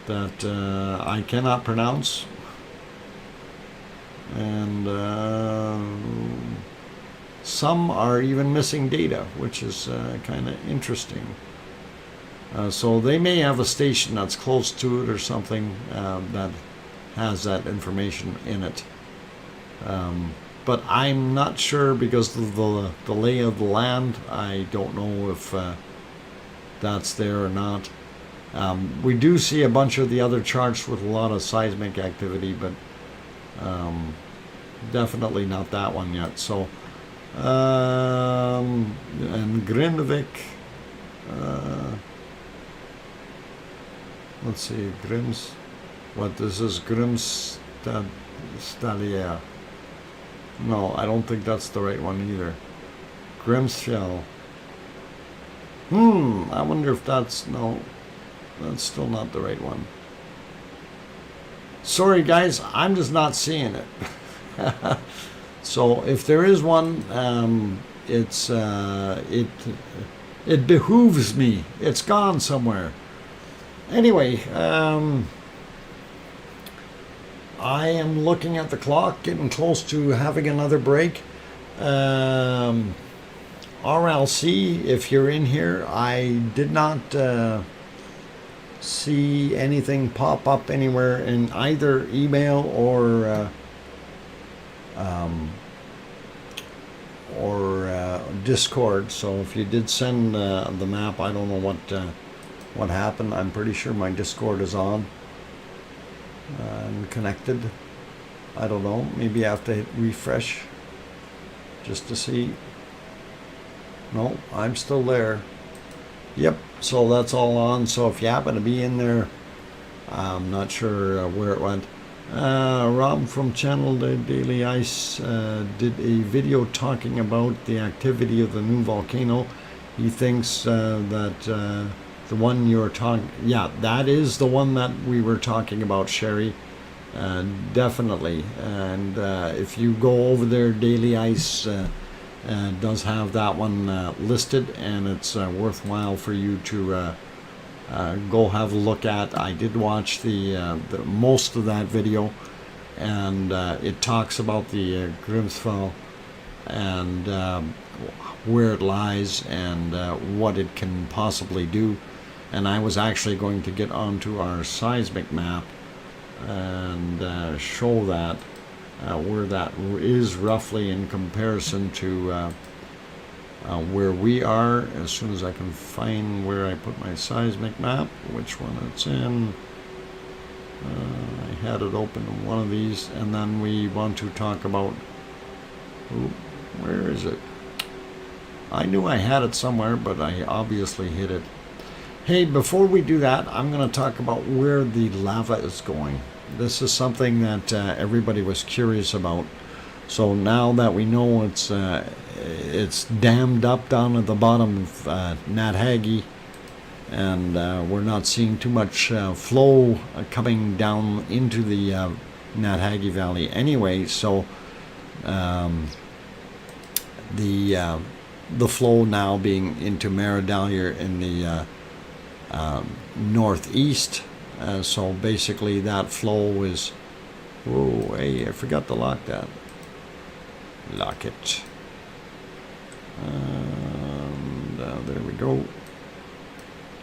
that I cannot pronounce. And some are even missing data, which is kind of interesting. So they may have a station that's close to it or something that has that information in it. But I'm not sure, because of the lay of the land. I don't know if that's there or not. We do see a bunch of the other charts with a lot of seismic activity, but definitely not that one yet. So and Grindavik, let's see, Grims, what this is, Grimstadstalier. No, I don't think that's the right one either. Grimsfjall. I wonder if that's, no, that's still not the right one. Sorry guys, I'm just not seeing it. So if there is one, it behooves me. It's gone somewhere. Anyway, I am looking at the clock, getting close to having another break. RLC, if you're in here, I did not see anything pop up anywhere in either email or Discord. So if you did send the map, I don't know what happened. I'm pretty sure my Discord is on and connected. I don't know. Maybe I have to hit refresh just to see. No, I'm still there. Yep, so that's all on. So if you happen to be in there, I'm not sure where it went. Rob from Channel Daily Ice did a video talking about the activity of the new volcano. He thinks that the one you're talking, yeah, that is the one that we were talking about, Sherry. Definitely. And if you go over there, Daily Ice does have that one listed, and it's worthwhile for you to go have a look at. I did watch the most of that video, and it talks about the Grimsfjall and where it lies and what it can possibly do. And I was actually going to get onto our seismic map and show that where that is roughly in comparison to where we are, as soon as I can find where I put my seismic map, which one it's in. I had it open in one of these, and then we want to talk about, where is it? I knew I had it somewhere, but I obviously hid it. Hey, before we do that, I'm going to talk about where the lava is going. This is something that everybody was curious about. So now that we know it's dammed up down at the bottom of Nat Hagi, and we're not seeing too much flow coming down into the Nat Hagi Valley anyway. So the flow now being into Maradaljar in the northeast. So basically that flow is, whoa, hey, I forgot to lock that. Lock it. And there we go.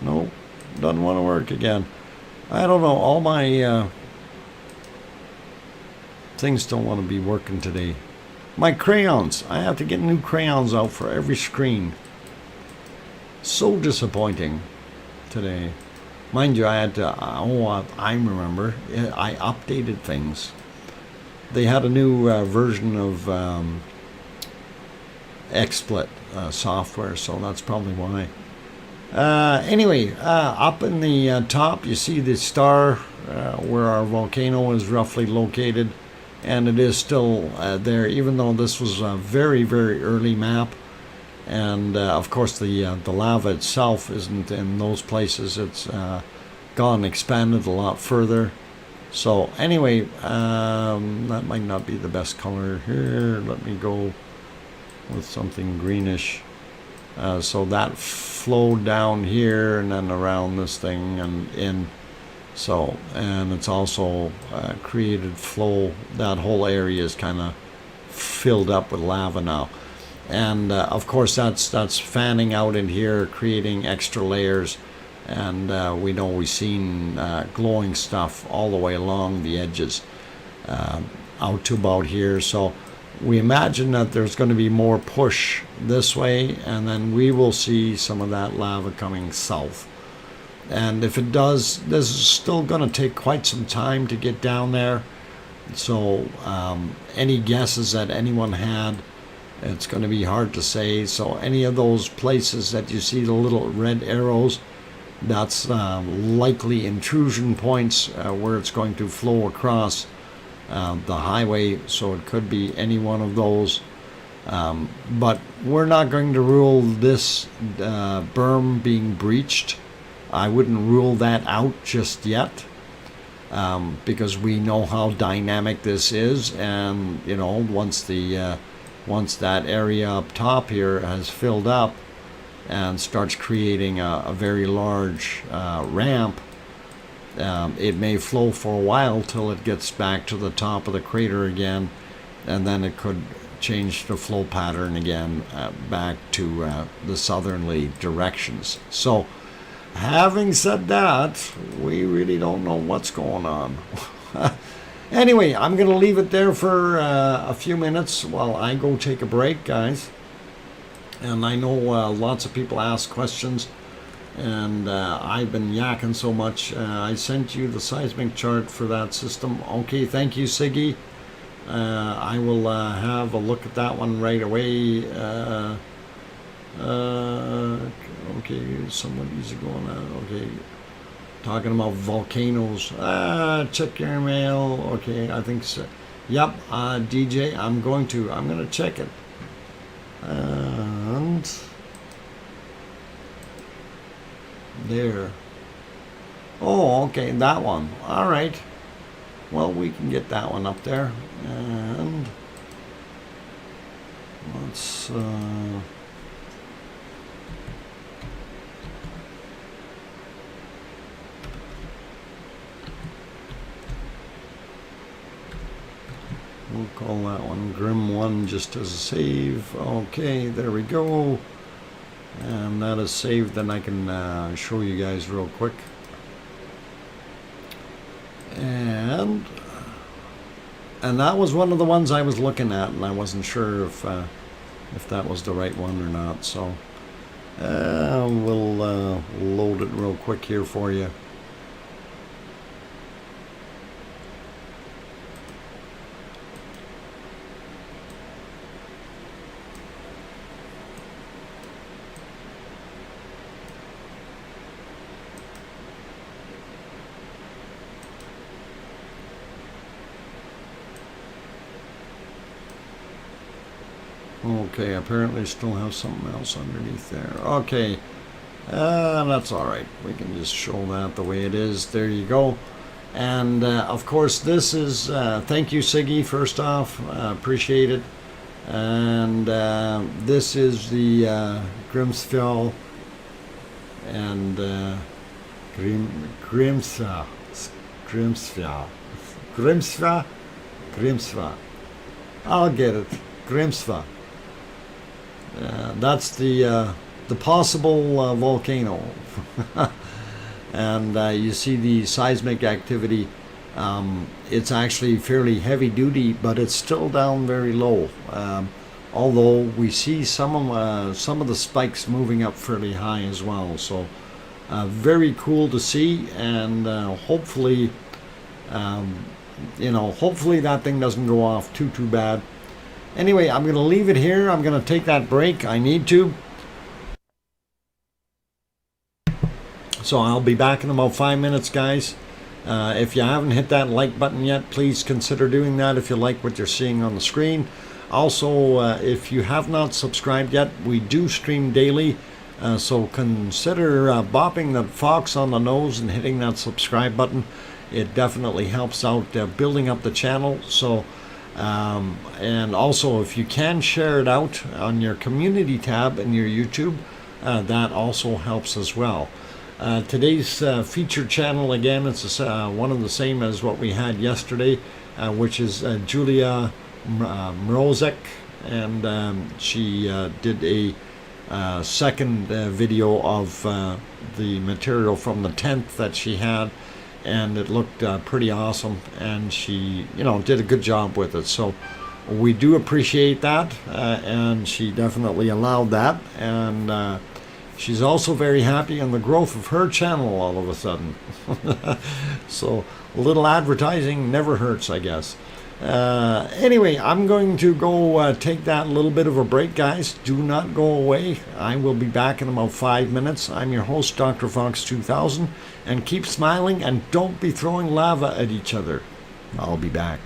No, doesn't want to work again. I don't know, all my things don't want to be working today. My crayons, I have to get new crayons out for every screen. So disappointing today. Mind you, I had to, I remember, I updated things. They had a new version of XSplit software, so that's probably why. Anyway, up in the top, you see the star where our volcano is roughly located. and it is still there, even though this was a very, very early map. And of course the lava itself isn't in those places. It's gone expanded a lot further. So anyway, that might not be the best color here. Let me go with something greenish. So that flowed down here and then around this thing and in. So, and it's also created flow. That whole area is kind of filled up with lava now. And of course that's fanning out in here, creating extra layers. And we know we've seen glowing stuff all the way along the edges out to about here. So we imagine that there's going to be more push this way, and then we will see some of that lava coming south. And if it does, this is still going to take quite some time to get down there. So any guesses that anyone had, it's going to be hard to say. So any of those places that you see the little red arrows, that's likely intrusion points where it's going to flow across the highway. So it could be any one of those. But we're not going to rule this berm being breached. I wouldn't rule that out just yet, because we know how dynamic this is, and you know, once that area up top here has filled up and starts creating a very large ramp, it may flow for a while till it gets back to the top of the crater again, and then it could change the flow pattern again back to the southerly directions. So having said that, we really don't know what's going on. Anyway, I'm going to leave it there for a few minutes while I go take a break, guys. And I know lots of people ask questions, and I've been yakking so much. I sent you the seismic chart for that system. Okay, thank you, Siggy. I will have a look at that one right away. Okay, somebody's going on. Okay, talking about volcanoes. Check your mail. Okay, I think so. Yep, DJ, I'm going to check it. And there. Oh, okay, that one. All right. Well, we can get that one up there. And let's we'll call that one Grim 1 just as a save. Okay, there we go. And that is saved. Then I can show you guys real quick. And that was one of the ones I was looking at, and I wasn't sure if that was the right one or not. So we'll load it real quick here for you. Okay, apparently still have something else underneath there. Okay, that's all right. We can just show that the way it is. There you go. And of course, this is thank you, Siggy. First off, appreciate it. And this is the Grimsfjall and Grimsfjall. I'll get it. Grimsfjall. That's the possible volcano. And you see the seismic activity. It's actually fairly heavy duty, but it's still down very low. Although we see some of the spikes moving up fairly high as well. So very cool to see, and hopefully, hopefully that thing doesn't go off too bad. Anyway, I'm going to leave it here. I'm going to take that break. I need to. So I'll be back in about 5 minutes, guys. If you haven't hit that like button yet, please consider doing that if you like what you're seeing on the screen. Also, if you have not subscribed yet, we do stream daily, so consider bopping the fox on the nose and hitting that subscribe button. It definitely helps out building up the channel. So, and also if you can share it out on your community tab in your YouTube, that also helps as well. Today's featured channel, again, it's one of the same as what we had yesterday, which is Julia Mrozek, and she did a second video of the material from the 10th that she had, and it looked pretty awesome, and she, did a good job with it. So we do appreciate that, and she definitely allowed that, and she's also very happy in the growth of her channel all of a sudden. So a little advertising never hurts, I guess. Anyway, I'm going to go take that little bit of a break, guys. Do not go away. I will be back in about 5 minutes. I'm your host, DrFox2000, and keep smiling and don't be throwing lava at each other. I'll be back.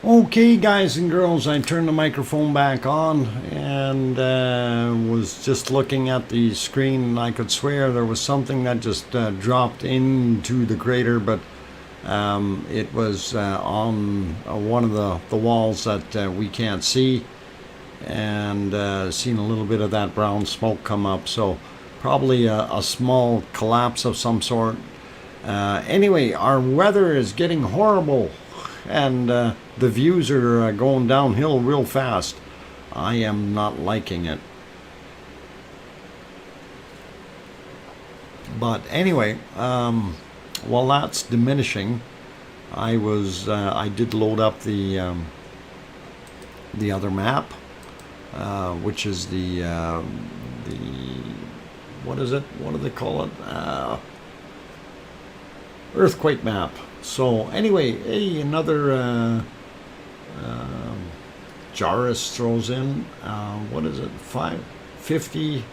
Okay, guys and girls, I turned the microphone back on and was just looking at the screen, and I could swear there was something that just dropped into the crater, but it was on one of the walls that we can't see, and seen a little bit of that brown smoke come up, so probably a small collapse of some sort. Anyway, our weather is getting horrible, and the views are going downhill real fast. I am not liking it. But anyway, while that's diminishing, I did load up the other map, which is the what is it? What do they call it? Earthquake map. So anyway, hey, another Jairus throws in, what is it, 550,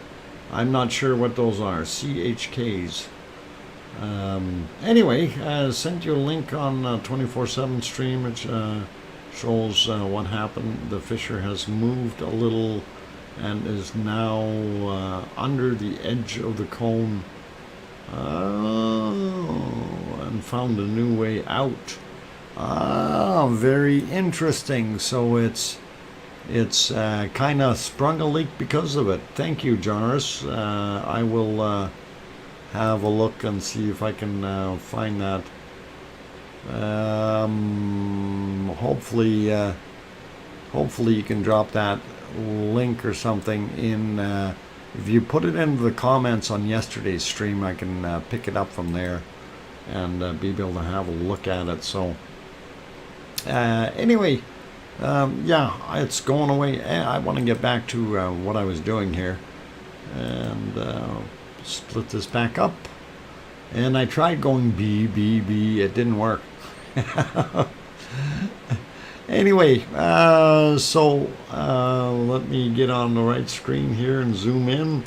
I'm not sure what those are, CHKs. Anyway, sent you a link on 24/7 stream, which shows what happened. The fissure has moved a little and is now under the edge of the cone. And found a new way out. Very interesting. So it's kind of sprung a leak because of it. Thank you, Jairus. I will have a look and see if I can find that. Hopefully you can drop that link or something in. If you put it into the comments on yesterday's stream, I can pick it up from there and be able to have a look at it. So anyway, yeah, it's going away. I want to get back to what I was doing here and split this back up. And I tried going B, it didn't work. Anyway, so let me get on the right screen here and zoom in.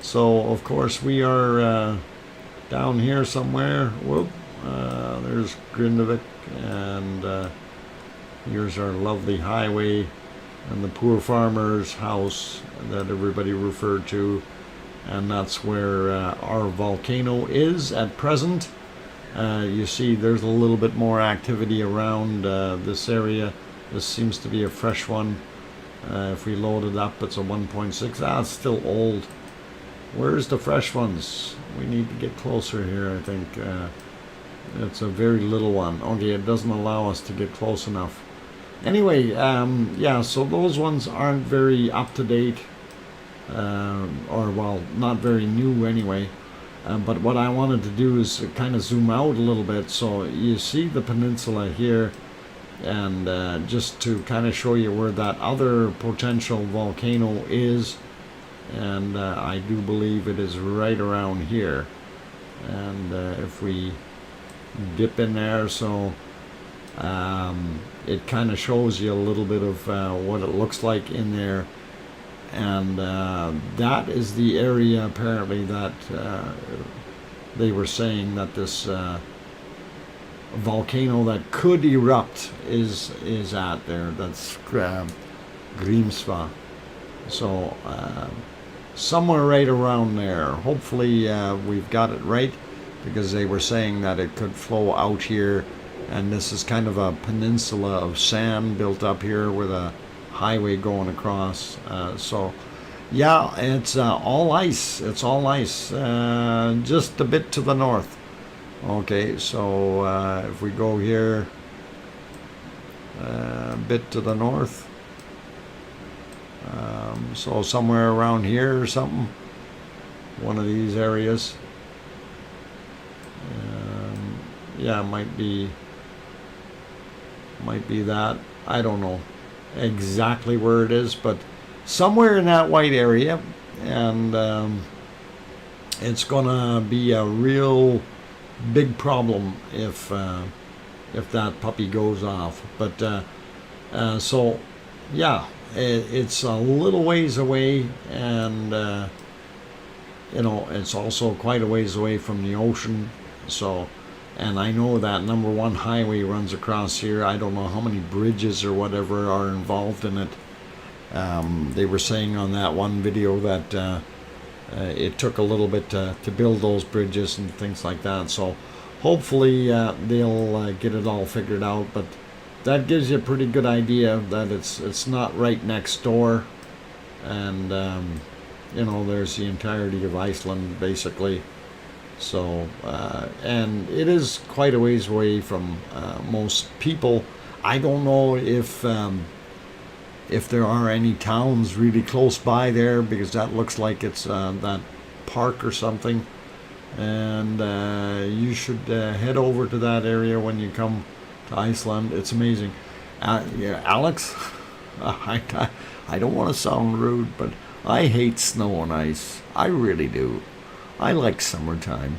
So of course we are down here somewhere. Whoop, there's Grindavik, and here's our lovely highway and the poor farmer's house that everybody referred to, and that's where our volcano is at present. You see there's a little bit more activity around this area. This seems to be a fresh one. If we load it up, it's a 1.6. It's still old. Where's the fresh ones? We need to get closer here, I think. It's a very little one. Okay, it doesn't allow us to get close enough. Anyway, yeah, so those ones aren't very up to date, or well, not very new anyway. But what I wanted to do is kind of zoom out a little bit, so you see the peninsula here, and just to kind of show you where that other potential volcano is, and I do believe it is right around here. And if we dip in there, so it kind of shows you a little bit of what it looks like in there. And that is the area apparently that they were saying that this volcano that could erupt is at there. That's Grímsvötn. So somewhere right around there. Hopefully we've got it right, because they were saying that it could flow out here, and this is kind of a peninsula of sand built up here with a highway going across. So yeah, it's all ice. It's all ice, just a bit to the north. Okay, so if we go here a bit to the north, so somewhere around here or something, one of these areas. Yeah, might be that. I don't know exactly where it is, but somewhere in that white area, and it's gonna be a real big problem if that puppy goes off. But so yeah, it's a little ways away, and you know, it's also quite a ways away from the ocean. So And I know that #1 highway runs across here. I don't know how many bridges or whatever are involved in it. They were saying on that one video that it took a little bit to build those bridges and things like that. So hopefully they'll get it all figured out. But that gives you a pretty good idea that it's not right next door. And you know, there's the entirety of Iceland basically. So and it is quite a ways away from most people. I don't know if there are any towns really close by there, because that looks like it's that park or something. And you should head over to that area when you come to Iceland. It's amazing. Yeah, Alex, I don't want to sound rude, but I hate snow and ice. I really do. I like summertime.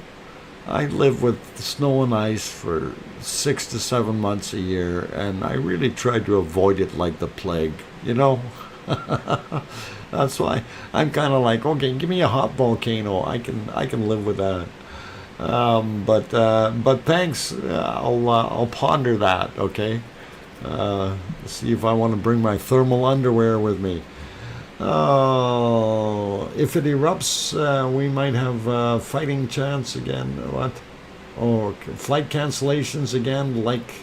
I live with snow and ice for 6 to 7 months a year, and I really try to avoid it like the plague, you know? That's why I'm kind of like, okay, give me a hot volcano. I can live with that. But thanks. I'll ponder that. Okay. See if I want to bring my thermal underwear with me. Oh, if it erupts, we might have fighting chance again. What? Oh, flight cancellations again, like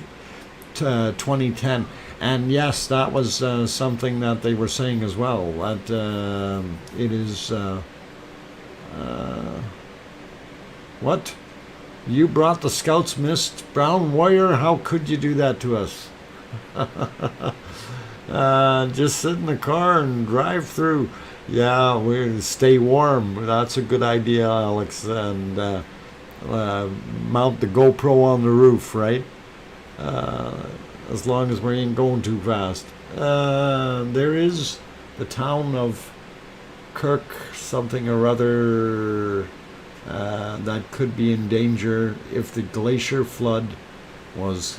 2010. And yes, that was something that they were saying as well. That it is. What? You brought the Scouts Mist, Brown Warrior? How could you do that to us? Just sit in the car and drive through. Yeah, we stay warm. That's a good idea, Alex. And mount the GoPro on the roof, right? As long as we ain't going too fast. There is the town of Kirk something or other that could be in danger if the glacier flood was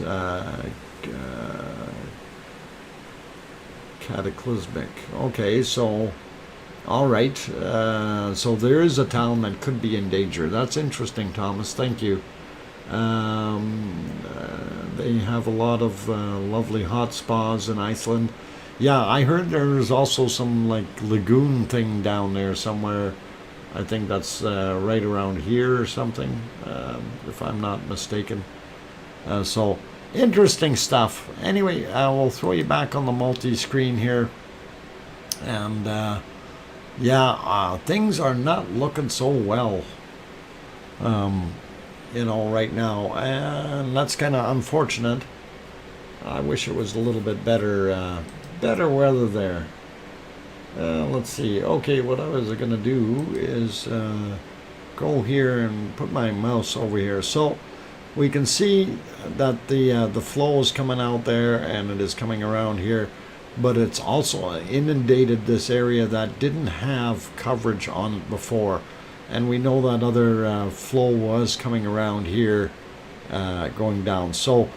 cataclysmic. Okay, so all right, so there is a town that could be in danger. That's interesting, Thomas. Thank you. They have a lot of lovely hot spas in Iceland. Yeah, I heard there's also some like lagoon thing down there somewhere. I think that's right around here or something, if I'm not mistaken. So interesting stuff. Anyway, we'll throw you back on the multi-screen here. And yeah, things are not looking so well, you know, right now. And that's kind of unfortunate. I wish it was a little bit better, better weather there. Let's see. Okay, what I was going to do is go here and put my mouse over here. So we can see that the flow is coming out there, and it is coming around here, but it's also inundated this area that didn't have coverage on it before. And we know that other flow was coming around here, going down. So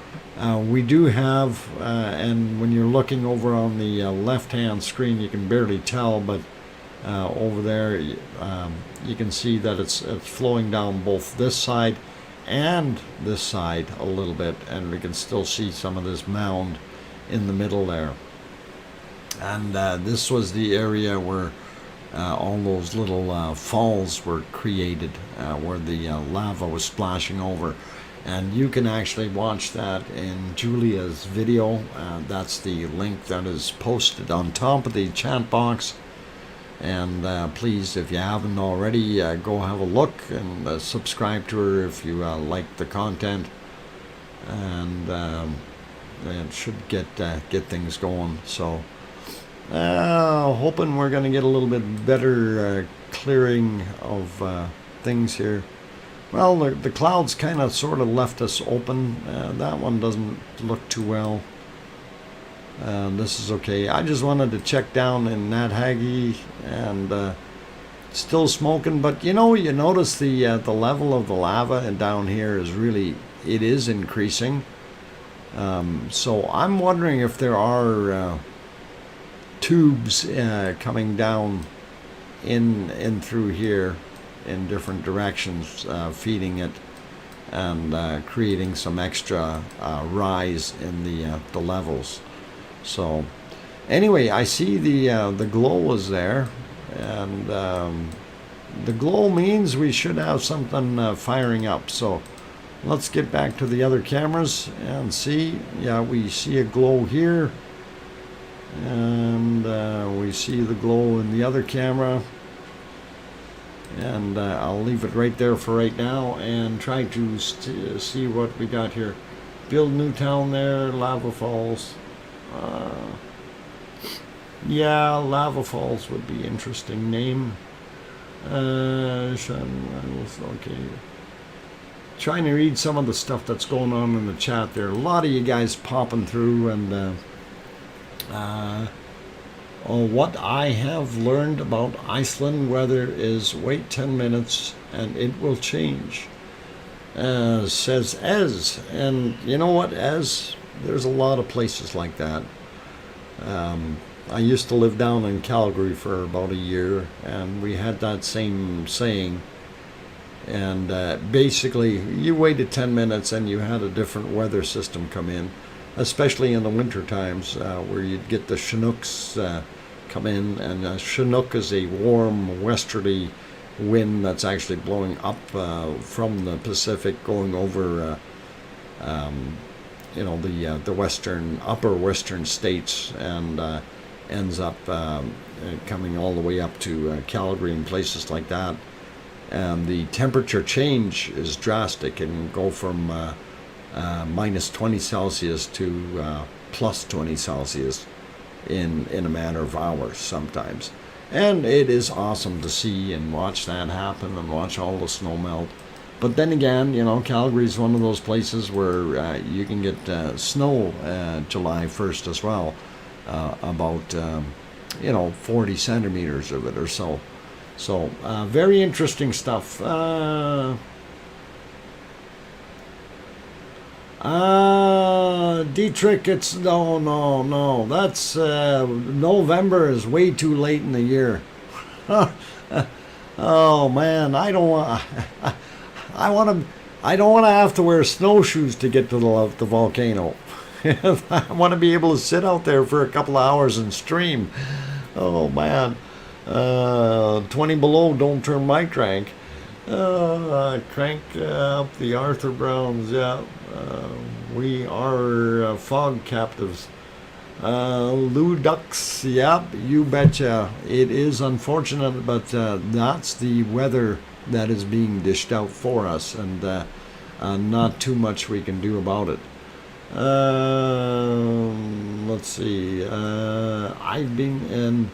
we do have, and when you're looking over on the left-hand screen, you can barely tell, but over there you can see that it's flowing down both this side and this side a little bit, and we can still see some of this mound in the middle there. And this was the area where all those little falls were created, where the lava was splashing over. And you can actually watch that in Julia's video. That's the link that is posted on top of the chat box. And please, if you haven't already, go have a look and subscribe to her if you like the content. And it should get things going. So hoping we're going to get a little bit better clearing of things here. Well, the clouds kind of sort of left us open. That one doesn't look too well. This is okay. I just wanted to check down in Nathagi, and still smoking. But you know, you notice the level of the lava down here is really, it is increasing. So I'm wondering if there are tubes coming down in through here in different directions, feeding it. and creating some extra rise in the levels. So anyway, I see the glow is there, and the glow means we should have something firing up. So let's get back to the other cameras and see. Yeah, we see a glow here, and we see the glow in the other camera. And I'll leave it right there for right now and try to see what we got here. Build new town there, lava falls. Yeah, lava falls would be interesting name. Okay. Trying to read some of the stuff that's going on in the chat there. A lot of you guys popping through, and what I have learned about Iceland weather is wait 10 minutes and it will change. Says Ez. And you know what, Ez? There's a lot of places like that. I used to live down in Calgary for about a year, and we had that same saying. And basically, you waited 10 minutes and you had a different weather system come in, especially in the winter times, where you'd get the Chinooks come in. And Chinook is a warm westerly wind that's actually blowing up from the Pacific, going over the western, upper western states, and ends up coming all the way up to Calgary and places like that. And the temperature change is drastic. It can go from minus 20 Celsius to plus 20 Celsius in a matter of hours sometimes. And it is awesome to see and watch that happen and watch all the snow melt. But then again, Calgary is one of those places where you can get snow July 1st as well, about 40 centimeters of it or so. So very interesting stuff. Dietrich, it's no. That's November is way too late in the year. Oh man, I don't want to have to wear snowshoes to get to the volcano. I want to be able to sit out there for a couple of hours and stream. Oh man, 20 below, don't turn my crank. Crank up the Arthur Browns. Yeah, we are fog captives. Lou Ducks, yep, you betcha. It is unfortunate, but that's the weather that is being dished out for us, and not too much we can do about it. Let's see. I've been in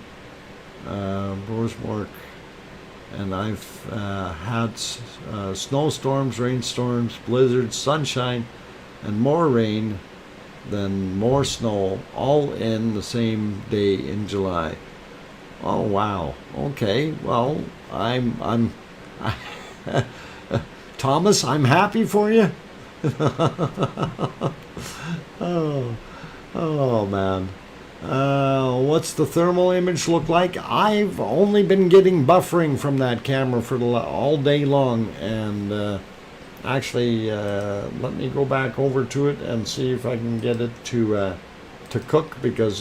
Borsmark, and I've had snowstorms, rainstorms, blizzards, sunshine, and more rain than more snow, all in the same day in July. Oh wow. Okay. Well, I'm Thomas, I'm happy for you. Oh man. What's the thermal image look like? I've only been getting buffering from that camera for all day long, and actually, let me go back over to it and see if I can get it to cook, because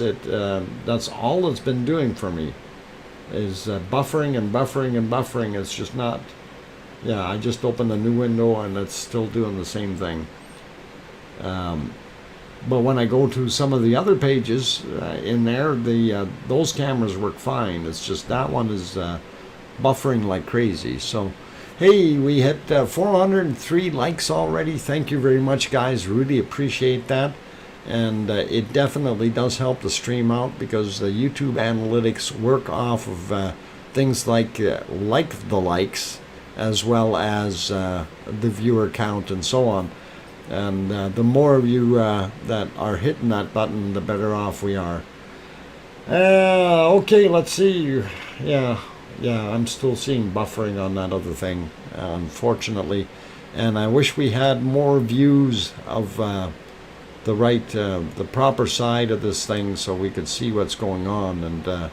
that's all it's been doing for me is buffering and buffering and buffering. It's just not. Yeah, I just opened a new window and it's still doing the same thing. But when I go to some of the other pages in there, those cameras work fine. It's just that one is buffering like crazy. So, hey, we hit 403 likes already. Thank you very much, guys. Really appreciate that. And it definitely does help the stream out, because the YouTube analytics work off of things like the likes, as well as the viewer count and so on. And the more of you that are hitting that button, the better off we are. Okay, let's see. Yeah, I'm still seeing buffering on that other thing, unfortunately. And I wish we had more views of the proper side of this thing, so we could see what's going on. And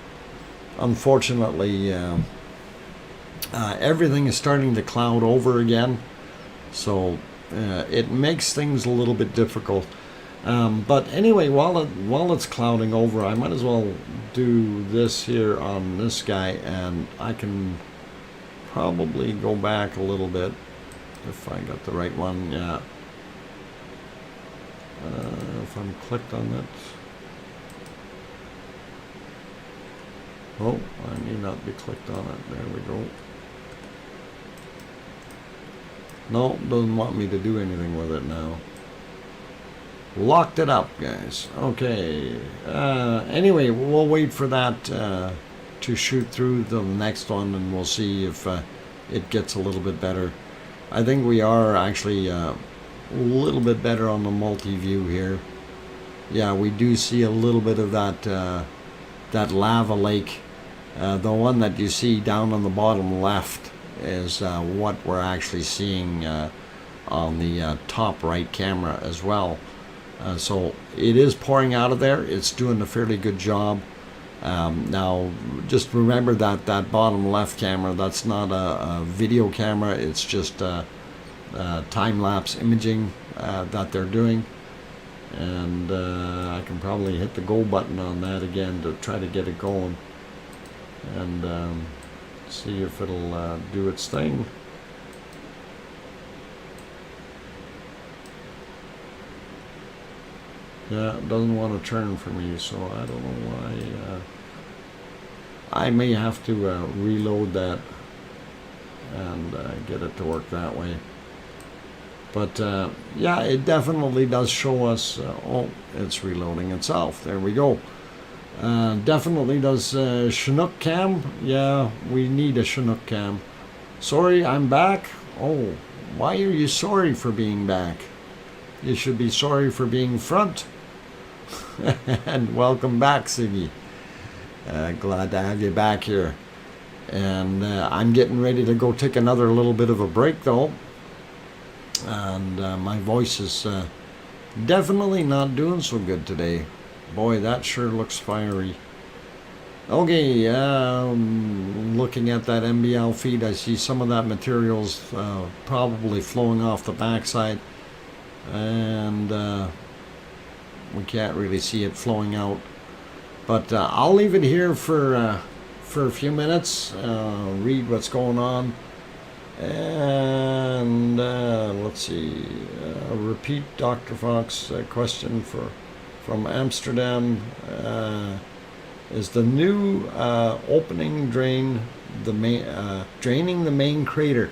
unfortunately, everything is starting to cloud over again. So it makes things a little bit difficult. But anyway, while it's clouding over, I might as well do this here on this guy, and I can probably go back a little bit if I got the right one. Yeah. If I'm clicked on it. Oh, I need not be clicked on it. There we go. No, doesn't want me to do anything with it now. Locked it up, guys. Okay. Anyway, we'll wait for that to shoot through the next one, and we'll see if it gets a little bit better. I think we are actually a little bit better on the multi-view here. Yeah, we do see a little bit of that lava lake. The one that you see down on the bottom left is what we're actually seeing on the top right camera as well. So it is pouring out of there. It's doing a fairly good job. Now, just remember that that bottom left camera, that's not a video camera. It's just time-lapse imaging that they're doing. And I can probably hit the go button on that again to try to get it going. And see if it'll do its thing. Yeah, it doesn't want to turn for me, so I don't know why. I may have to reload that and get it to work that way. But yeah, it definitely does show us. Oh, it's reloading itself. There we go. Definitely does Chinook cam. Yeah, we need a Chinook cam. Sorry, I'm back. Oh, why are you sorry for being back? You should be sorry for being front. And welcome back, Siggy. Glad to have you back here. And I'm getting ready to go take another little bit of a break, though. And my voice is definitely not doing so good today. Boy, that sure looks fiery. Okay, looking at that MBL feed, I see some of that material's probably flowing off the backside. And we can't really see it flowing out. But I'll leave it here for a few minutes, read what's going on. And let's see, repeat Dr. Fox question from Amsterdam. Is the new opening drain draining the main crater?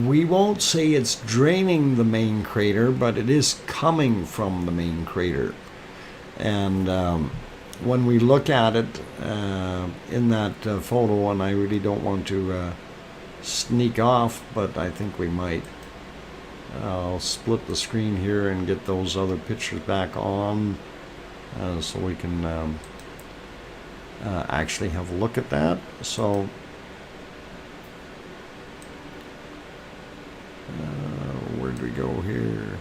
We won't say it's draining the main crater, but it is coming from the main crater. And when we look at it in that photo, and I really don't want to sneak off, but I think we might. I'll split the screen here and get those other pictures back on so we can actually have a look at that. So where do we go here?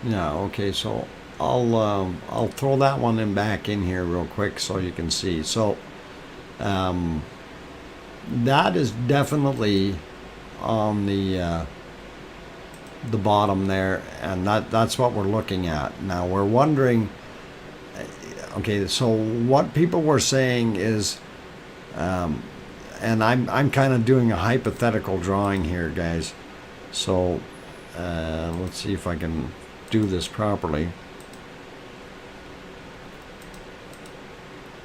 Yeah, okay, so I'll throw that one in back in here real quick so you can see. So that is definitely on the bottom there, and that's what we're looking at. Now we're wondering, okay, so what people were saying is, and I'm kind of doing a hypothetical drawing here, guys. So let's see if I can do this properly.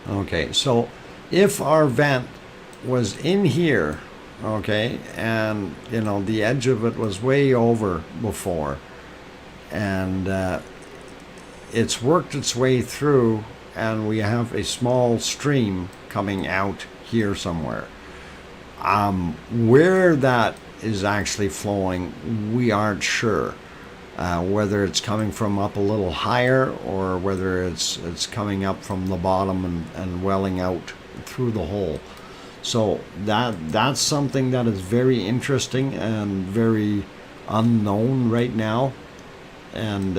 Okay, so if our vent was in here, okay, and you know the edge of it was way over before, and it's worked its way through, and we have a small stream coming out here somewhere. Where that is actually flowing, we aren't sure. Whether it's coming from up a little higher or whether it's coming up from the bottom and welling out through the hole. So that's something that is very interesting and very unknown right now. And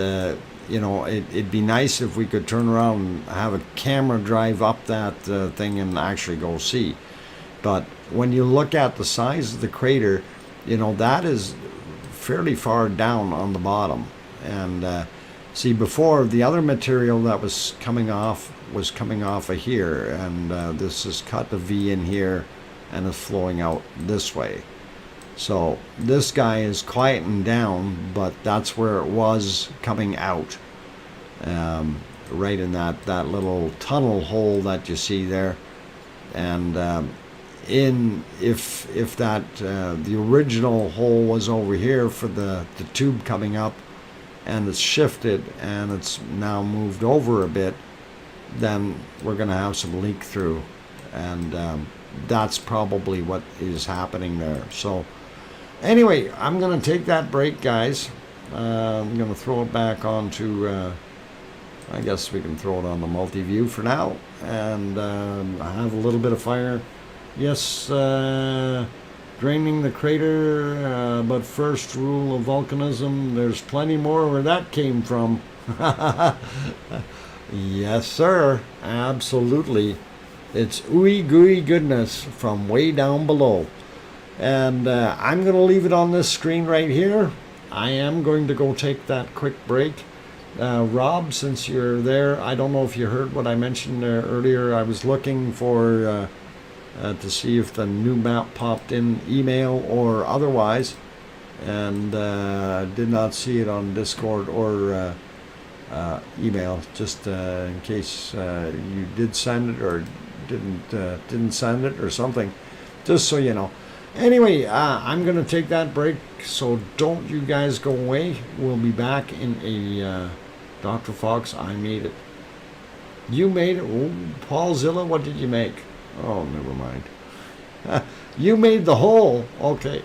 you know, it'd be nice if we could turn around and have a camera drive up that thing and actually go see. But when you look at the size of the crater, you know, that is fairly far down on the bottom. And see, before, the other material that was coming off of here, and this is cut a V in here and is flowing out this way. So this guy is quieting down, but that's where it was coming out, right in that little tunnel hole that you see there. And if that the original hole was over here for the tube coming up, and it's shifted and it's now moved over a bit, then we're going to have some leak through, and that's probably what is happening there. So anyway, I'm going to take that break, guys. I'm going to throw it back onto, I guess we can throw it on the multi-view for now, and I have a little bit of fire. Yes, draining the crater, but first rule of volcanism, there's plenty more where that came from. Yes, sir, absolutely. It's ooey gooey goodness from way down below. And I'm going to leave it on this screen right here. I am going to go take that quick break. Rob, since you're there, I don't know if you heard what I mentioned there earlier. I was looking for to see if the new map popped in, email or otherwise, and did not see it on Discord or email, just in case you did send it or didn't send it or something, just so you know. Anyway, I'm going to take that break, so don't you guys go away. We'll be back in a Dr. Fox, I made it. You made it? Oh, Paulzilla, what did you make? Oh, never mind. You made the hole. Okay.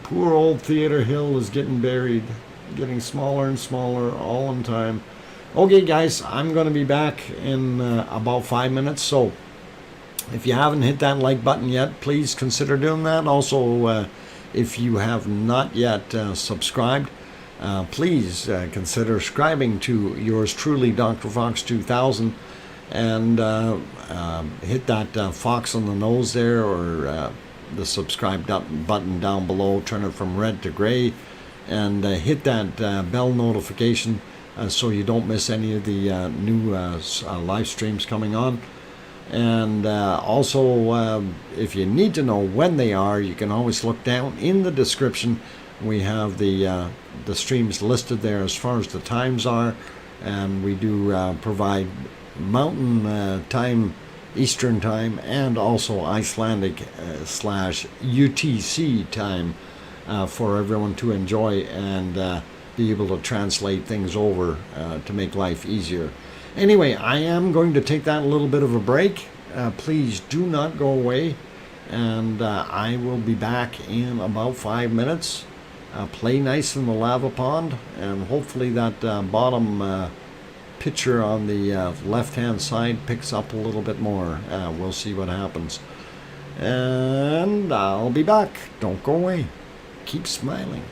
Poor old Theater Hill is getting buried. Getting smaller and smaller all in time. Okay, guys, I'm going to be back in about 5 minutes. So if you haven't hit that like button yet, please consider doing that. Also, if you have not yet subscribed, please consider subscribing to yours truly, DrFox2000. And hit that fox on the nose there, or the subscribe button down below, turn it from red to gray, and hit that bell notification so you don't miss any of the new live streams coming on. And also, if you need to know when they are, you can always look down in the description. We have the streams listed there as far as the times are, and we do provide Mountain Time, Eastern Time, and also Icelandic / UTC time for everyone to enjoy and be able to translate things over to make life easier. Anyway, I am going to take that little bit of a break. Please do not go away, and I will be back in about 5 minutes. Play nice in the lava pond, and hopefully that bottom picture on the left-hand side picks up a little bit more. We'll see what happens. And I'll be back. Don't go away. Keep smiling.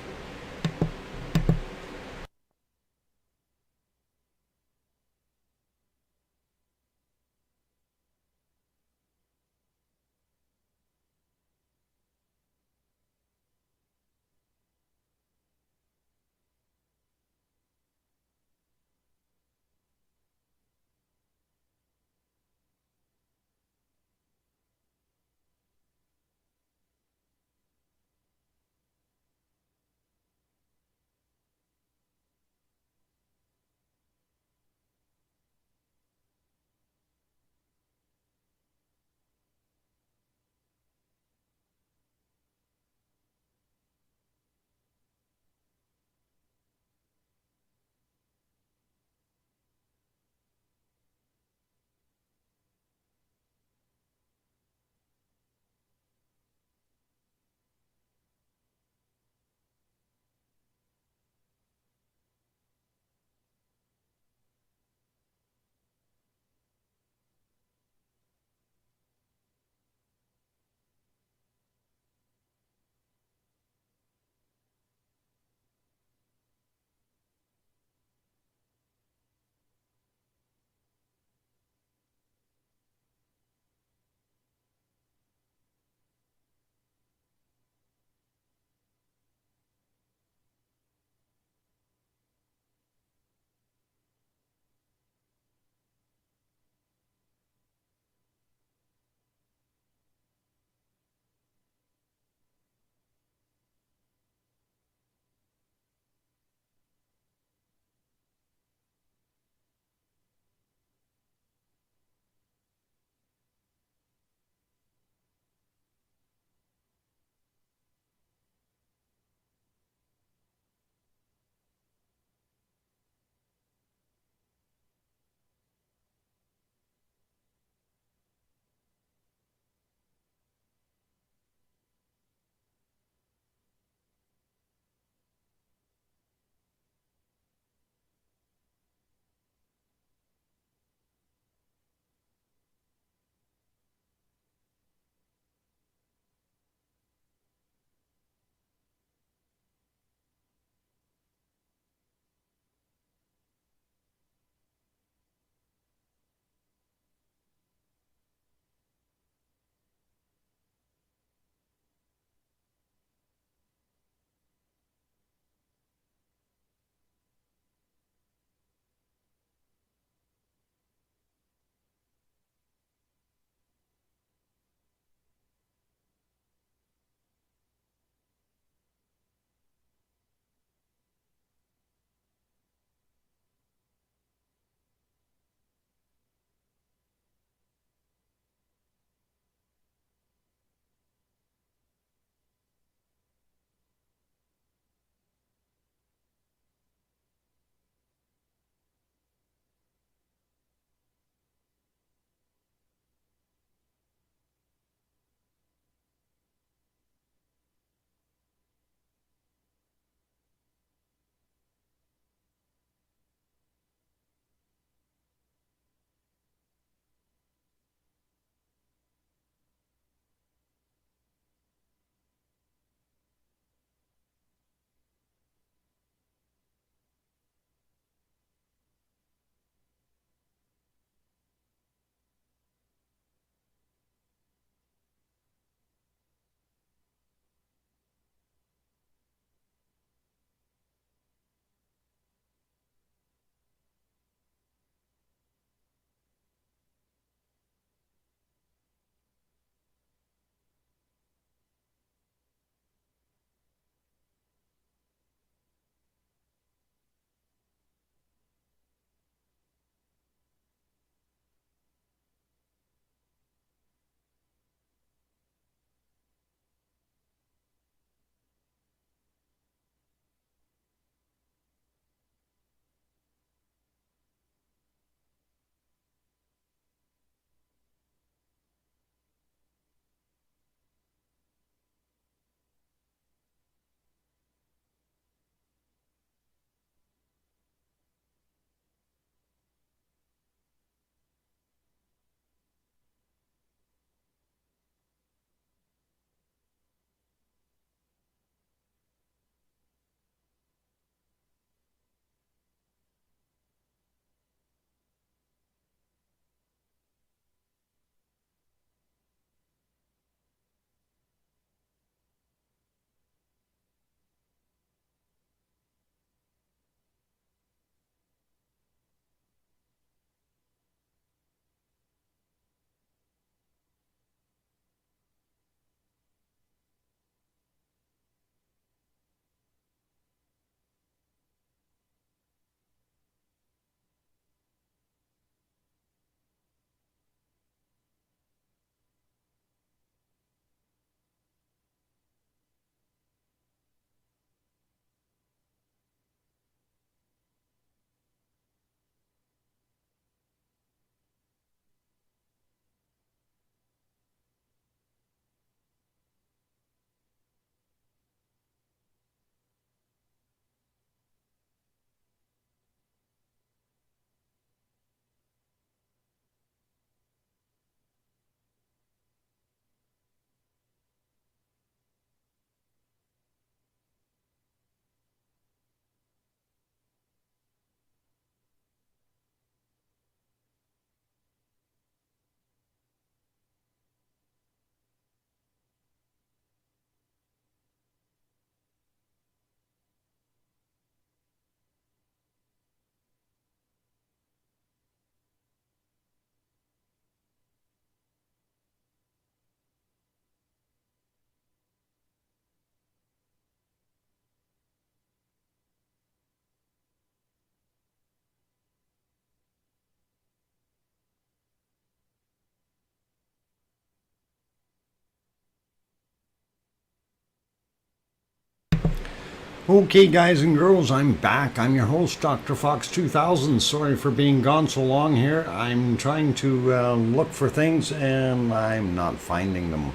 Okay, guys and girls, I'm back. I'm your host, DrFox2000. Sorry for being gone so long here. I'm trying to look for things and I'm not finding them.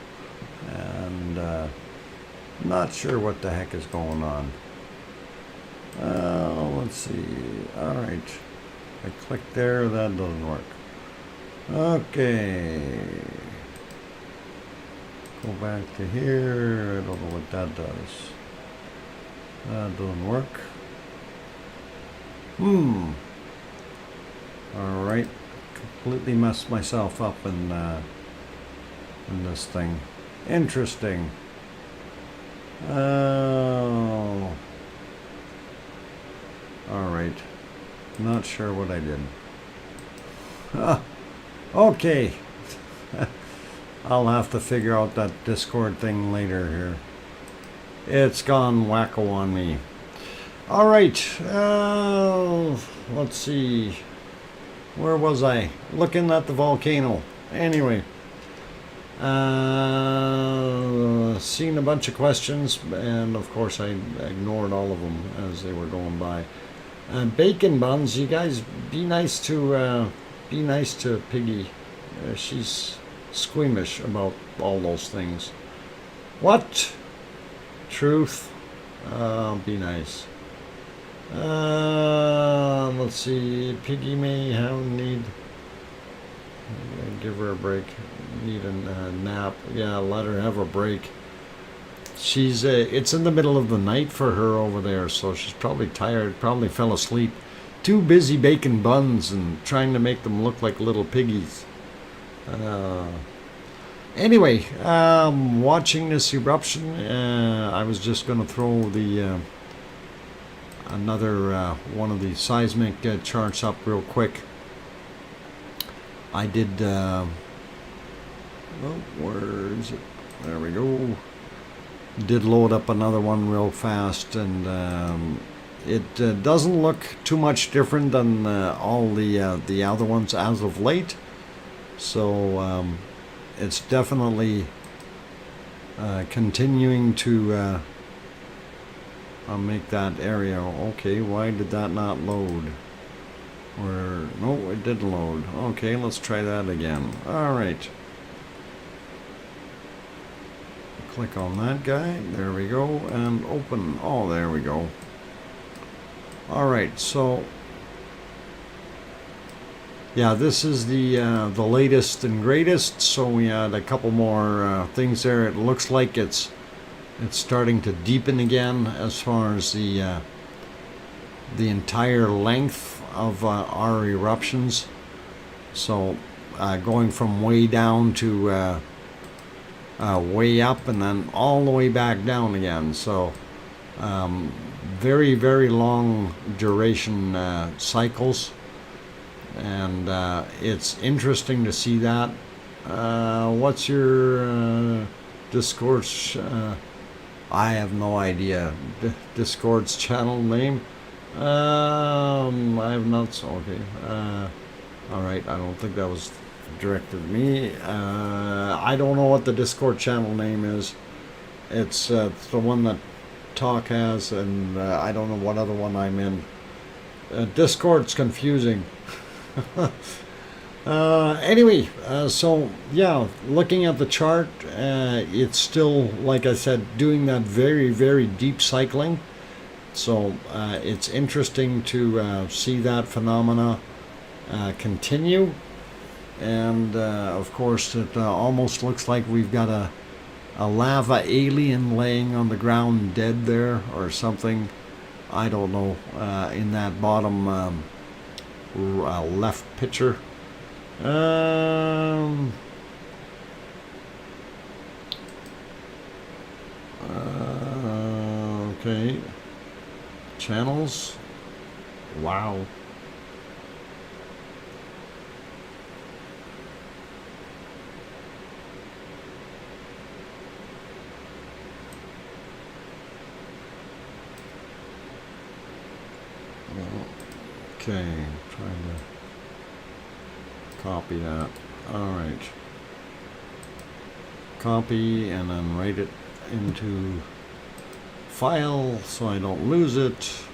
And not sure what the heck is going on. Let's see. Alright. I clicked there, that doesn't work. Okay. Go back to here. I don't know what that does. That doesn't work. Alright. Completely messed myself up in this thing. Interesting. Oh. Alright. Not sure what I did. Okay. I'll have to figure out that Discord thing later here. It's gone wacko on me. Alright, let's see. Where was I? Looking at the volcano. Anyway. Seen a bunch of questions, and of course I ignored all of them as they were going by. Bacon buns, you guys be nice to Piggy. She's squeamish about all those things. What? Truth? Be nice. Let's see. Piggy may have need. Give her a break. Need a nap. Yeah, let her have a break. She's it's in the middle of the night for her over there, so she's probably tired. Probably fell asleep. Too busy baking buns and trying to make them look like little piggies. Anyway, watching this eruption, I was just going to throw the another one of the seismic charts up real quick. I did. Oh, where is it? There we go. Did load up another one real fast, and it doesn't look too much different than all the other ones as of late. So it's definitely continuing to make that area. Okay, why did that not load? Or no, it did load. Okay, let's try that again. All right. Click on that guy. There we go, and open. Oh, there we go. All right, so. Yeah, this is the latest and greatest. So we had a couple more things there. It looks like it's starting to deepen again as far as the entire length of our eruptions. So going from way down to way up and then all the way back down again. So very, very long duration cycles. And it's interesting to see that. What's your Discord's? I have no idea. Discord's channel name. I have not. Okay. All right. I don't think that was directed at me. I don't know what the Discord channel name is. It's the one that Talk has, and I don't know what other one I'm in. Discord's confusing. Anyway, so yeah, looking at the chart, it's still, like I said, doing that very, very deep cycling. So it's interesting to see that phenomena continue. And of course, it almost looks like we've got a lava alien laying on the ground dead there or something. I don't know, in that bottom left picture. Okay. Channels. Wow. Okay, trying to copy that. Alright. Copy and then write it into file so I don't lose it.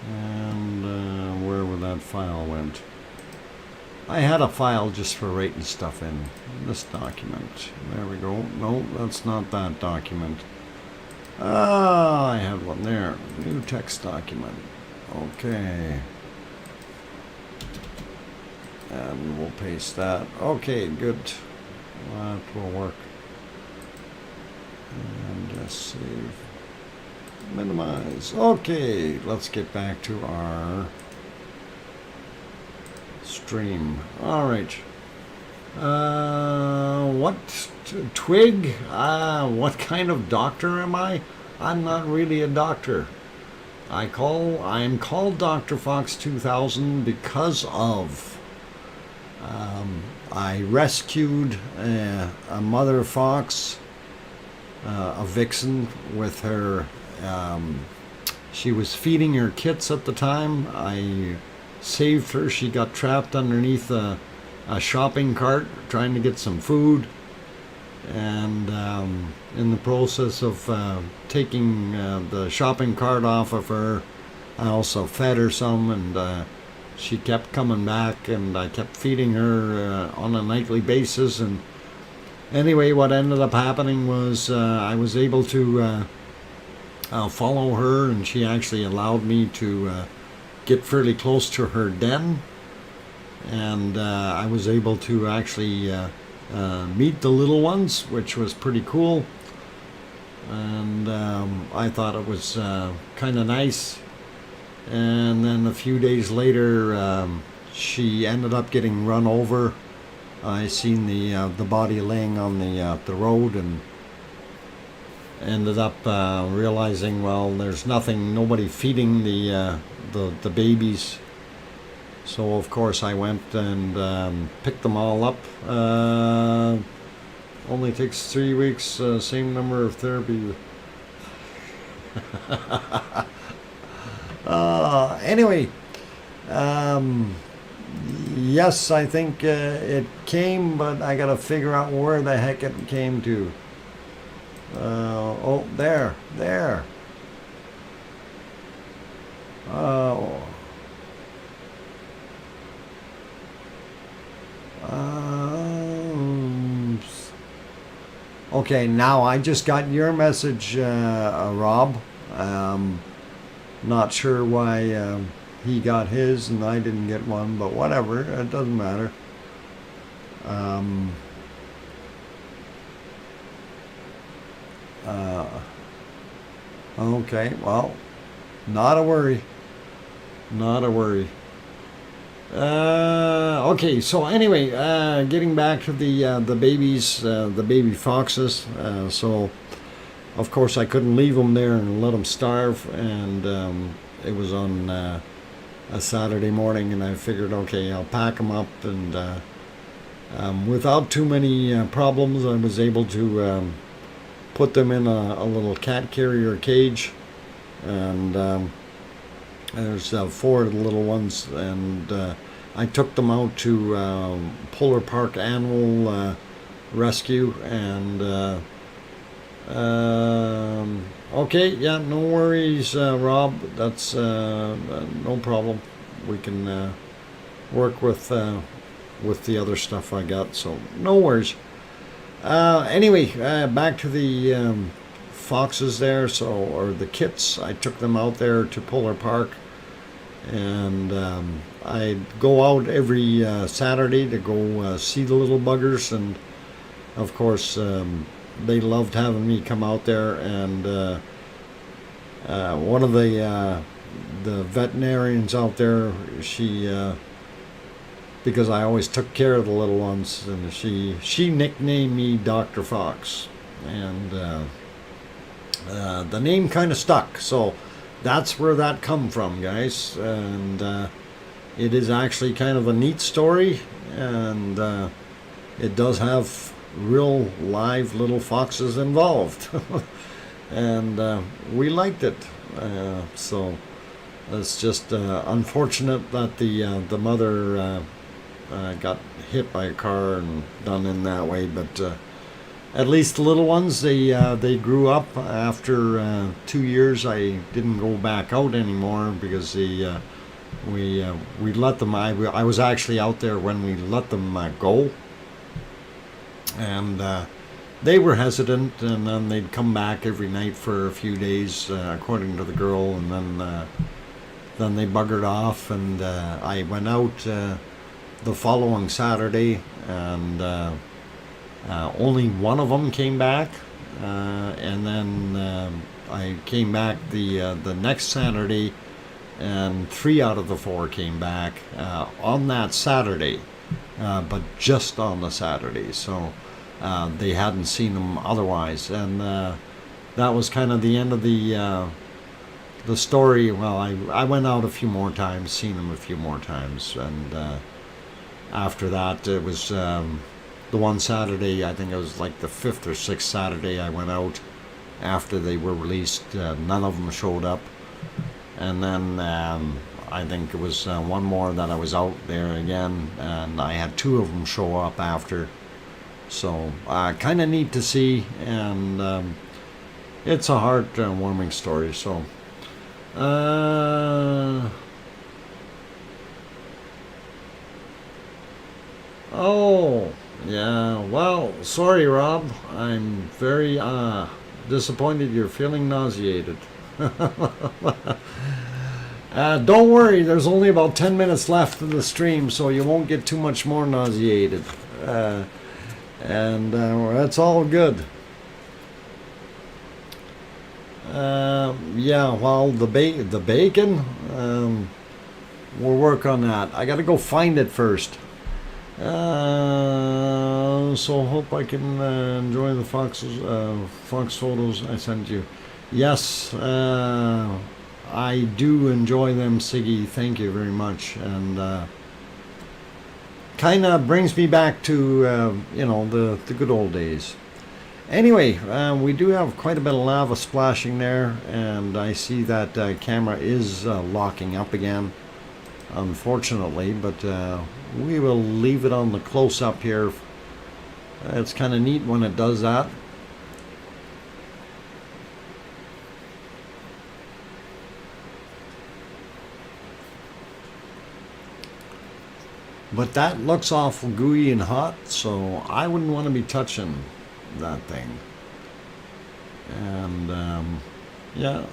And where would that file went? I had a file just for writing stuff in. This document. There we go. No, that's not that document. Ah, I had one there. New text document. Okay. And we'll paste that. Okay, good. That will work. And just save. Minimize. Okay, let's get back to our stream. Alright. What twig? What kind of doctor am I? I'm not really a doctor. I'm called DrFox2000 because of I rescued a mother fox, a vixen, with her. She was feeding her kits at the time. I saved her. She got trapped underneath a shopping cart trying to get some food, and in the process of taking the shopping cart off of her, I also fed her some, and she kept coming back, and I kept feeding her on a nightly basis. And anyway, what ended up happening was I was able to follow her, and she actually allowed me to get fairly close to her den, and I was able to actually meet the little ones, which was pretty cool. And I thought it was kind of nice. And then a few days later, she ended up getting run over. I seen the body laying on the road, and ended up realizing, well, there's nobody feeding the babies. So of course I went and picked them all up. Only takes 3 weeks, same number of therapy. Anyway, yes, I think it came, but I gotta figure out where the heck it came to. Oh, there. Oh. Okay, now I just got your message, Rob. Not sure why he got his and I didn't get one, but whatever, it doesn't matter. Okay, well, not a worry. Okay, so anyway, getting back to the babies, the baby foxes. So, of course, I couldn't leave them there and let them starve. And it was on a Saturday morning, and I figured, okay, I'll pack them up. And without too many problems, I was able to put them in a little cat carrier cage. And there's 4 of the little ones, and I took them out to Polar Park Animal Rescue, and okay, yeah, no worries, Rob, that's no problem. We can work with the other stuff I got, so no worries. Anyway, back to the foxes there, or the kits. I took them out there to Polar Park, and I go out every Saturday to go see the little buggers, and of course they loved having me come out there. And one of the veterinarians out there, she because I always took care of the little ones, and she nicknamed me Dr. Fox, and the name kind of stuck, so that's where that come from, guys. And it is actually kind of a neat story, and it does have real live little foxes involved. And we liked it, so it's just unfortunate that the mother got hit by a car and done in that way, but at least the little ones, they grew up. After 2 years, I didn't go back out anymore because we let them. I was actually out there when we let them go, and they were hesitant, and then they'd come back every night for a few days, according to the girl, and then they buggered off, and I went out the following Saturday, and only one of them came back, and then I came back the next Saturday, and 3 out of the 4 came back on that Saturday, but just on the Saturday, so they hadn't seen them otherwise, and that was kind of the end of the story. Well, I went out a few more times, seen them a few more times, and after that it was the one Saturday, I think it was like the 5th or 6th Saturday I went out after they were released. None of them showed up, and then I think it was one more that I was out there again, and I had 2 of them show up after. So kind of neat to see, and it's a heart-warming story. So oh yeah, well, sorry Rob, I'm very disappointed you're feeling nauseated. Don't worry, there's only about 10 minutes left in the stream, so you won't get too much more nauseated. And that's all good. Yeah, well, the bacon, we'll work on that. I gotta go find it first. So hope I can enjoy the fox photos I sent you. Yes, I do enjoy them, Siggy. Thank you very much. And kind of brings me back to you know, the good old days. Anyway, we do have quite a bit of lava splashing there, and I see that camera is locking up again, unfortunately, but we will leave it on the close-up here. It's kind of neat when it does that. But that looks awful gooey and hot, so I wouldn't want to be touching that thing. And yeah,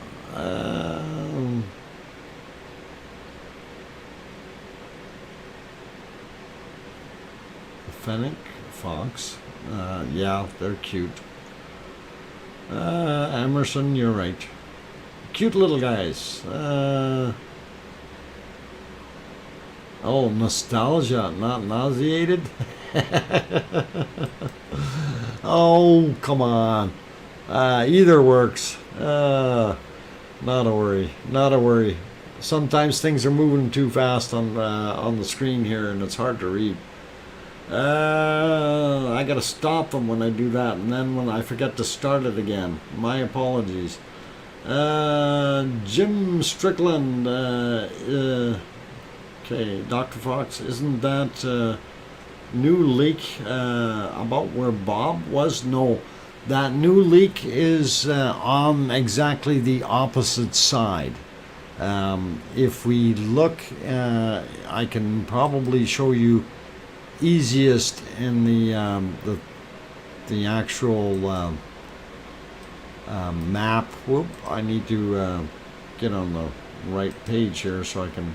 Fennec fox, yeah, they're cute. Emerson, you're right, cute little guys. Oh, nostalgia, not nauseated. Oh, come on. Either works. Not a worry. Not a worry. Sometimes things are moving too fast on the screen here, and it's hard to read. I gotta stop them when I do that, and then when I forget to start it again. My apologies. Jim Strickland. Okay, Dr. Fox, isn't that new leak about where Bob was? No, that new leak is on exactly the opposite side. If we look, I can probably show you easiest in the actual map. Whoop! I need to get on the right page here so I can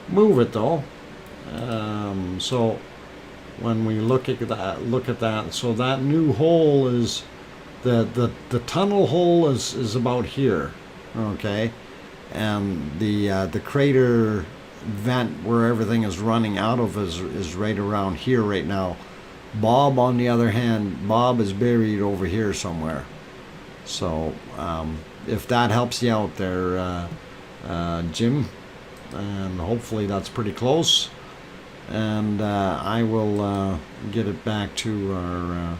move it though. So when we look at that, so that new hole is the tunnel hole is about here, okay, and the crater vent where everything is running out of is right around here right now. Bob, on the other hand, Bob is buried over here somewhere. So if that helps you out there, Jim, and hopefully that's pretty close, and I will get it back to our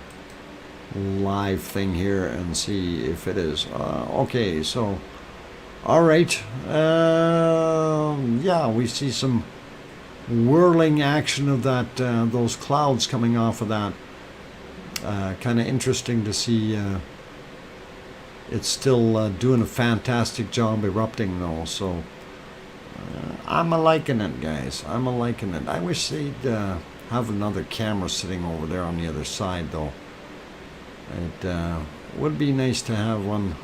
live thing here and see if it is okay. So all right, yeah, we see some whirling action of that those clouds coming off of that. Kind of interesting to see. It's still doing a fantastic job erupting though, so I'm a-liking it, guys. I'm a-liking it. I wish they'd have another camera sitting over there on the other side though. It would be nice to have one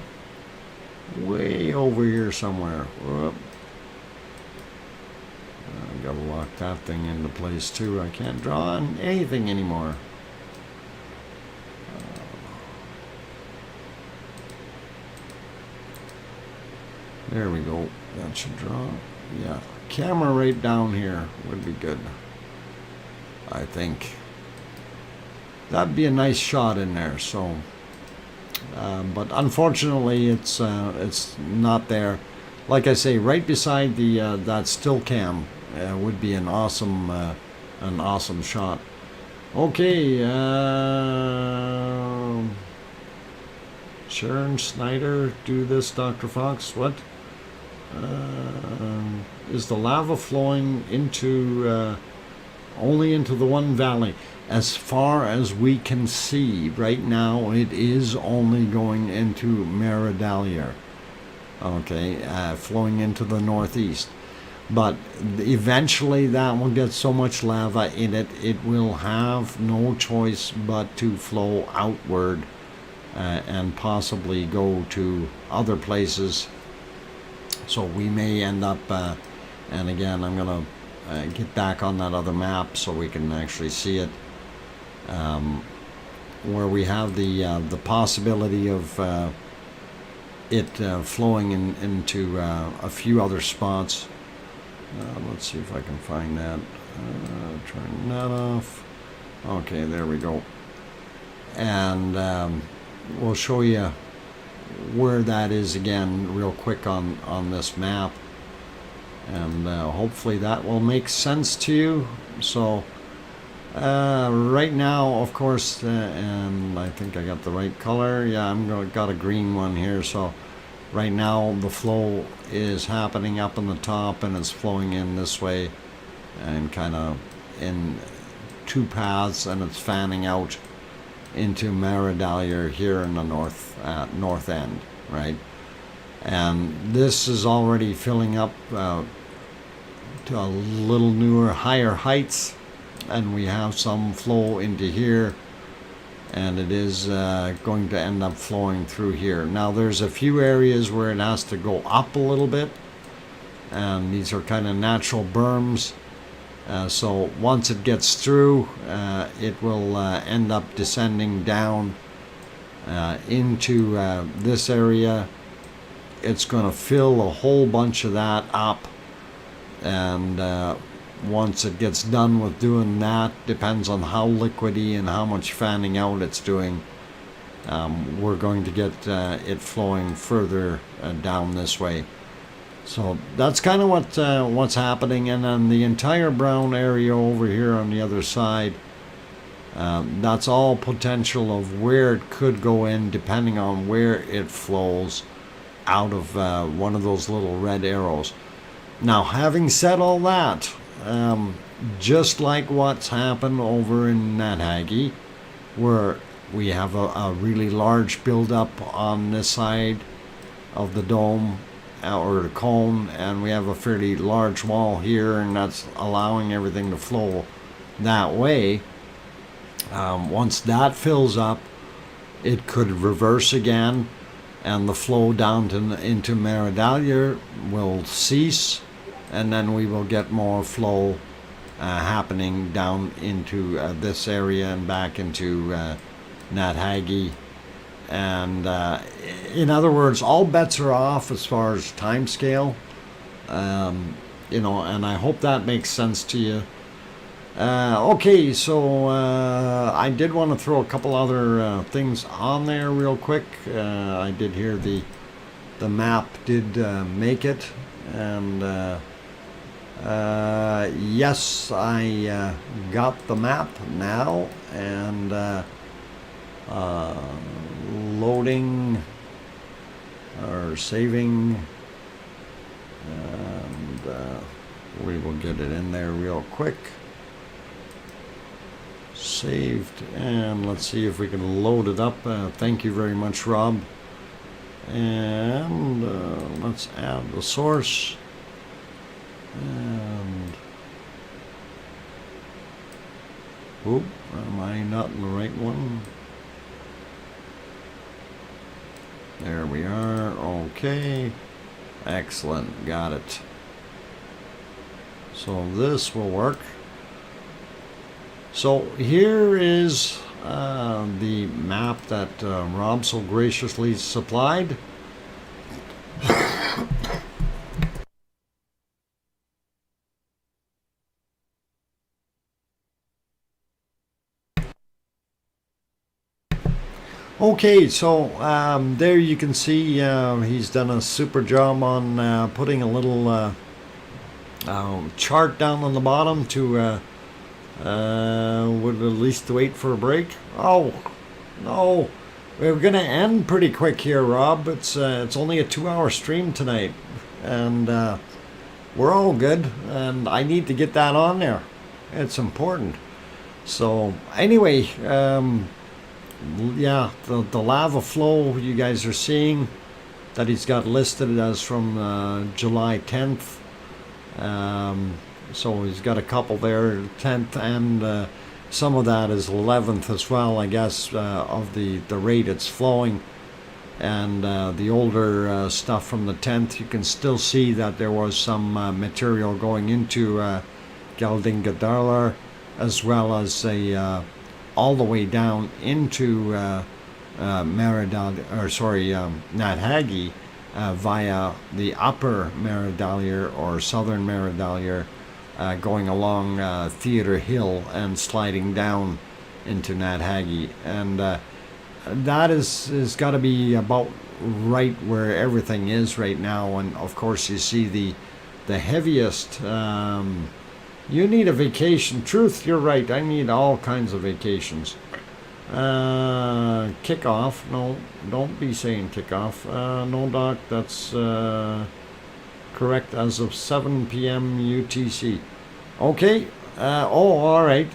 way over here somewhere. Whoop. I gotta lock that thing into place too. I can't draw on anything anymore. There we go. That should draw. Yeah. Camera right down here would be good, I think. That'd be a nice shot in there. So, but unfortunately, it's not there. Like I say, right beside the that still cam would be an awesome shot. Okay. Sharon Snyder, do this, Dr. Fox. What? Is the lava flowing into only into the one valley? As far as we can see right now, it is only going into Fagradalsfjall, okay, flowing into the northeast. But eventually that will get so much lava in it, it will have no choice but to flow outward and possibly go to other places. So we may end up, and again, I'm going to get back on that other map so we can actually see it, where we have the possibility of it flowing into a few other spots. Let's see if I can find that. Turn that off. Okay, there we go. And we'll show you where that is again real quick on this map, and hopefully that will make sense to you. So right now, of course, and I think I got the right color. Yeah, got a green one here. So right now the flow is happening up in the top, and it's flowing in this way and kind of in two paths, and it's fanning out into Fagradalsfjall here in the north end, right? And this is already filling up to a little newer, higher heights, and we have some flow into here, and it is going to end up flowing through here. Now there's a few areas where it has to go up a little bit, and these are kind of natural berms. So once it gets through, it will end up descending down into this area. It's going to fill a whole bunch of that up, and once it gets done with doing that, depends on how liquidy and how much fanning out it's doing, we're going to get it flowing further down this way. So that's kind of what's happening. And then the entire brown area over here on the other side, that's all potential of where it could go in, depending on where it flows out of one of those little red arrows. Now, having said all that, just like what's happened over in Hæðarpunktar, where we have a really large buildup on this side of the dome, or the cone, and we have a fairly large wall here, and that's allowing everything to flow that way. Once that fills up, it could reverse again, and the flow down into Fagradalsfjall will cease, and then we will get more flow happening down into this area and back into Hæðarpunktar. And in other words, all bets are off as far as time scale, you know, and I hope that makes sense to you. Okay, so I did want to throw a couple other things on there real quick. I did hear the map did make it, and yes, I got the map now, and loading or saving, and we will get it in there real quick. saved, and let's see if we can load it up. Thank you very much, Rob. And let's add the source. And oop, am I not in the right one? There we are. Okay, excellent, got it. So this will work. So here is the map that Rob so graciously supplied. Okay, so there you can see he's done a super job on putting a little chart down on the bottom to would at least wait for a break. Oh no, we're gonna end pretty quick here, Rob. It's only a 2-hour stream tonight, and we're all good, and I need to get that on there. It's important. So anyway, yeah, the lava flow you guys are seeing that he's got listed as from July 10th. So he's got a couple there, 10th, and some of that is 11th as well, I guess, of the rate it's flowing. And the older stuff from the 10th, you can still see that there was some material going into Geldingadalur, as well as all the way down into Nathagi via the upper Maridalur or southern Maridalur, going along Theatre Hill and sliding down into Nathagi. And that is got to be about right where everything is right now. And of course you see the heaviest. You need a vacation. Truth, you're right. I need all kinds of vacations. Kickoff. No, don't be saying kickoff. No, Doc, that's correct as of 7 p.m. UTC. Okay. Oh, all right.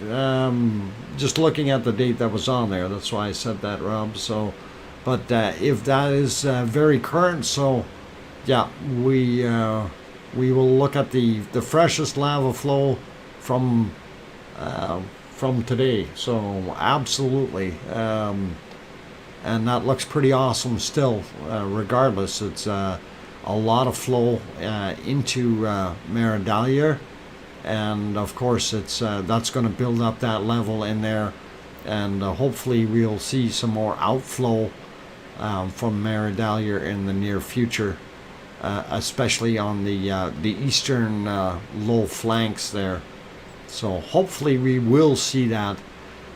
Just looking at the date that was on there. That's why I said that, Rob. So, but if that is very current, so yeah, we will look at the freshest lava flow from today. So absolutely, and that looks pretty awesome still. Regardless, it's a lot of flow into Maridalur, and of course it's that's going to build up that level in there, and hopefully we'll see some more outflow from Maridalur in the near future. Especially on the eastern low flanks there. So hopefully we will see that.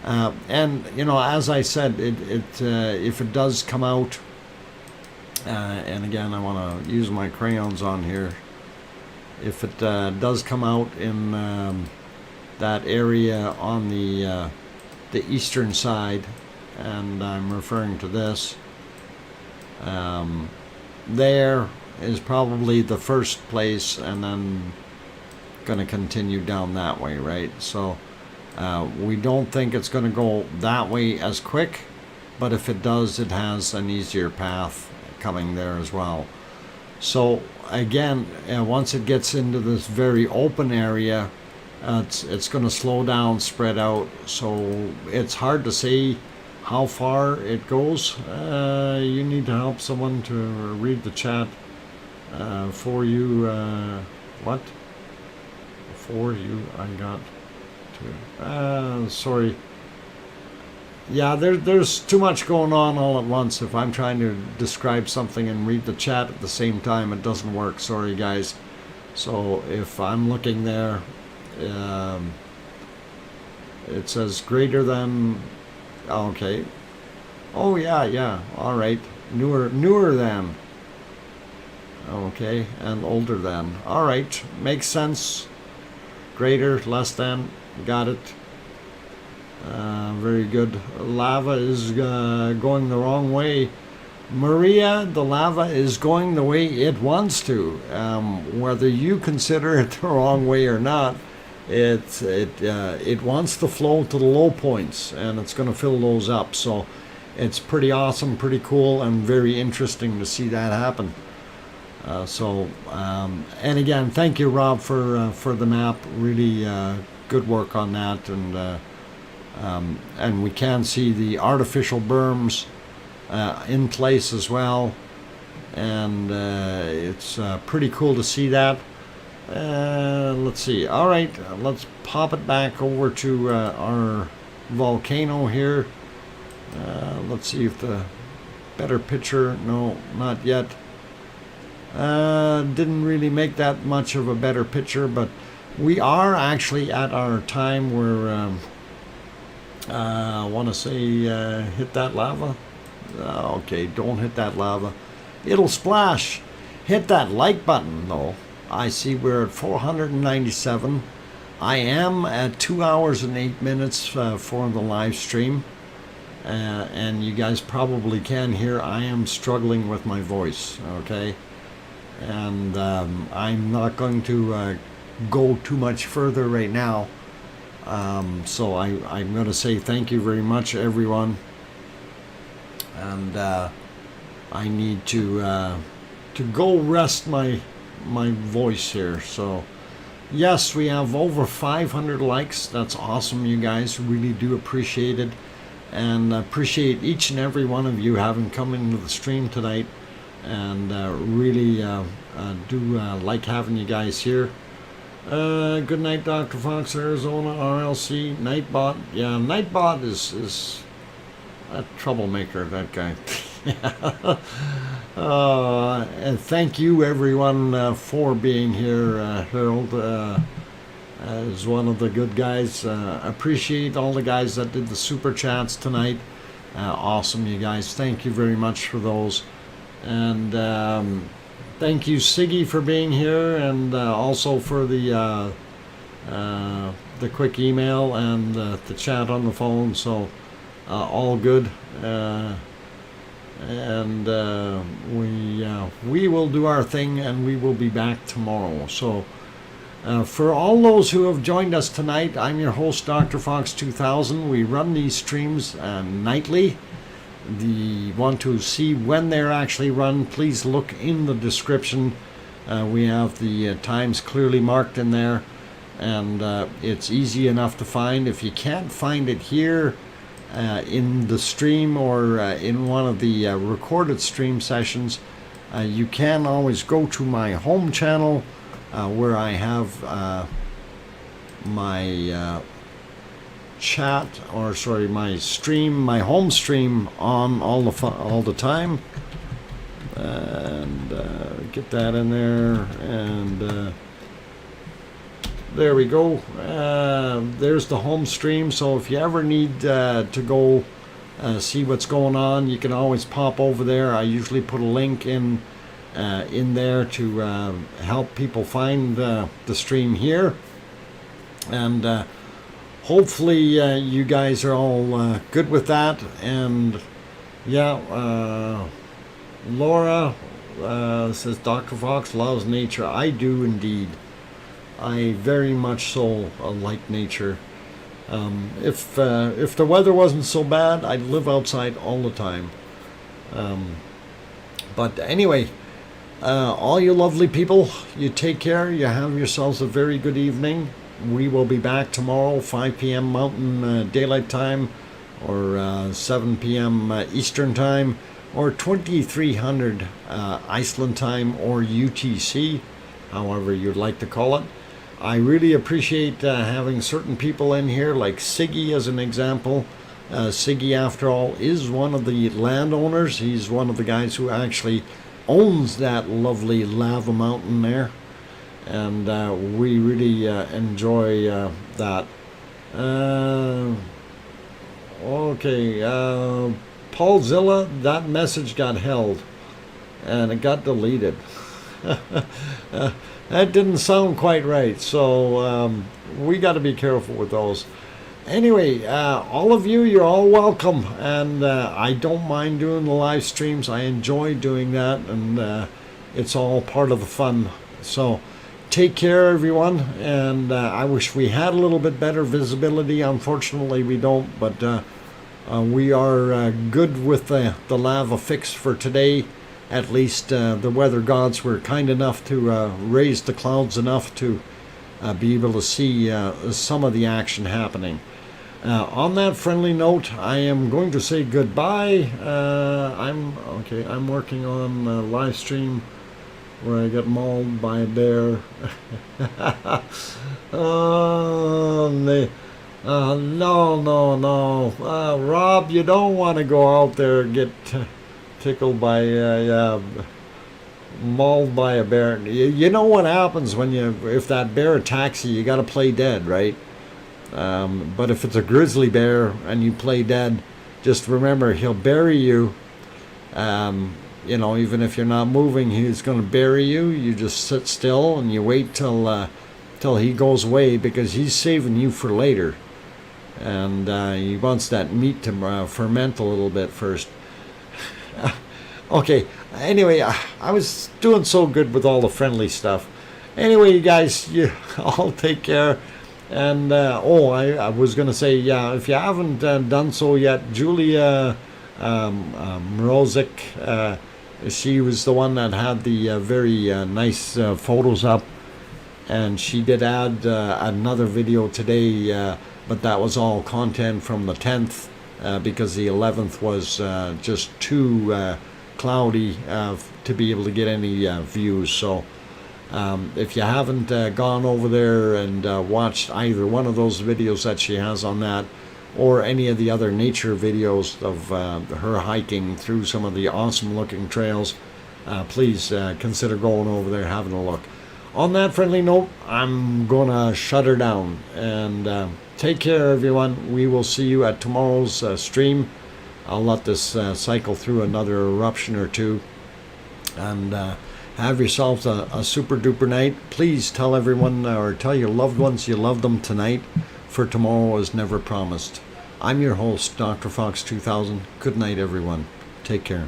And you know, as I said, if it does come out, and again I want to use my crayons on here. If it does come out in that area on the eastern side, and I'm referring to this, there is probably the first place, and then going to continue down that way, right? So we don't think it's going to go that way as quick, but if it does, it has an easier path coming there as well. So again, once it gets into this very open area, it's going to slow down, spread out, so it's hard to say how far it goes. You need to help someone to read the chat. For you, what? For you, I got to. Sorry. Yeah, there's too much going on all at once. If I'm trying to describe something and read the chat at the same time, it doesn't work. Sorry, guys. So if I'm looking there, it says greater than. Okay. Oh yeah. All right. Newer than. Okay, and older than. All right, makes sense. Greater, less than. Got it. Very good. Lava is going the wrong way. Maria, the lava is going the way it wants to. Whether you consider it the wrong way or not, it wants to flow to the low points, and it's going to fill those up. So it's pretty awesome, pretty cool, and very interesting to see that happen. And again, thank you, Rob, for the map. Really good work on that, and we can see the artificial berms in place as well, and it's pretty cool to see that. Let's see. All right, let's pop it back over to our volcano here. Let's see if the better picture. No, not yet. Didn't really make that much of a better picture, but we are actually at our time where I want to say hit that lava. Okay, don't hit that lava. It'll splash. Hit that like button though. I see we're at 497. I am at 2 hours and 8 minutes for the live stream. And you guys probably can hear I am struggling with my voice, okay? And I'm not going to go too much further right now. So I'm going to say thank you very much, everyone. And I need to go rest my voice here. So yes, we have over 500 likes. That's awesome, you guys. Really do appreciate it, and appreciate each and every one of you having come into the stream tonight, and really do like having you guys here. Good night, Dr. Fox, Arizona, RLC, Nightbot. Yeah, Nightbot is a troublemaker, that guy. And thank you, everyone, for being here. Harold is one of the good guys. Appreciate all the guys that did the super chats tonight. Awesome, you guys. Thank you very much for those. And thank you, Siggy, for being here, and also for the quick email and the chat on the phone. So all good. And we will do our thing, and we will be back tomorrow. So for all those who have joined us tonight, I'm your host, DrFox2000. We run these streams nightly. Want to see when they're actually run, please look in the description. We have the times clearly marked in there, and it's easy enough to find. If you can't find it here in the stream or in one of the recorded stream sessions, you can always go to my home channel where I have my chat, or sorry, my stream, my home stream on all the time, and get that in there, and there we go. There's the home stream. So if you ever need to go see what's going on, you can always pop over there. I usually put a link in there to help people find the stream here. And hopefully you guys are all good with that. And yeah, Laura says Dr. Fox loves nature. I do indeed. I very much so like nature. If the weather wasn't so bad, I'd live outside all the time. But anyway, all you lovely people, you take care. You have yourselves a very good evening. We will be back tomorrow, 5 p.m. Mountain Daylight Time, or 7 p.m. Eastern Time, or 2300 Iceland Time, or UTC, however you'd like to call it. I really appreciate having certain people in here, like Siggy as an example. Siggy, after all, is one of the landowners. He's one of the guys who actually owns that lovely lava mountain there. And we really enjoy that. Okay, Paulzilla, that message got held and it got deleted. That didn't sound quite right, so we got to be careful with those. Anyway, all of you, you're all welcome, and I don't mind doing the live streams. I enjoy doing that, and it's all part of the fun. So take care, everyone, and I wish we had a little bit better visibility. Unfortunately, we don't, but we are good with the lava fix for today. At least the weather gods were kind enough to raise the clouds enough to be able to see some of the action happening. On that friendly note, I am going to say goodbye. I'm working on a live stream where I get mauled by a bear. No. Rob, you don't want to go out there and get tickled by mauled by a bear. You know what happens when if that bear attacks you, you got to play dead, right? But if it's a grizzly bear and you play dead, just remember he'll bury you. Even if you're not moving, he's going to bury you. You just sit still and you wait till he goes away, because he's saving you for later, and he wants that meat to ferment a little bit first. Okay, anyway, I was doing so good with all the friendly stuff. Anyway, you guys, you all take care. And I was going to say, yeah, if you haven't done so yet, Julia Mrozik, she was the one that had the very nice photos up, and she did add another video today, but that was all content from the 10th, because the 11th was just too cloudy to be able to get any views. So if you haven't gone over there and watched either one of those videos that she has on that, or any of the other nature videos of her hiking through some of the awesome looking trails, please consider going over there, having a look. On that friendly note, I'm gonna shut her down, and take care, everyone. We will see you at tomorrow's stream. I'll let this cycle through another eruption or two, and have yourselves a super duper night. Please tell everyone, or tell your loved ones you love them tonight, for tomorrow is never promised. I'm your host, DrFox2000. Good night, everyone. Take care.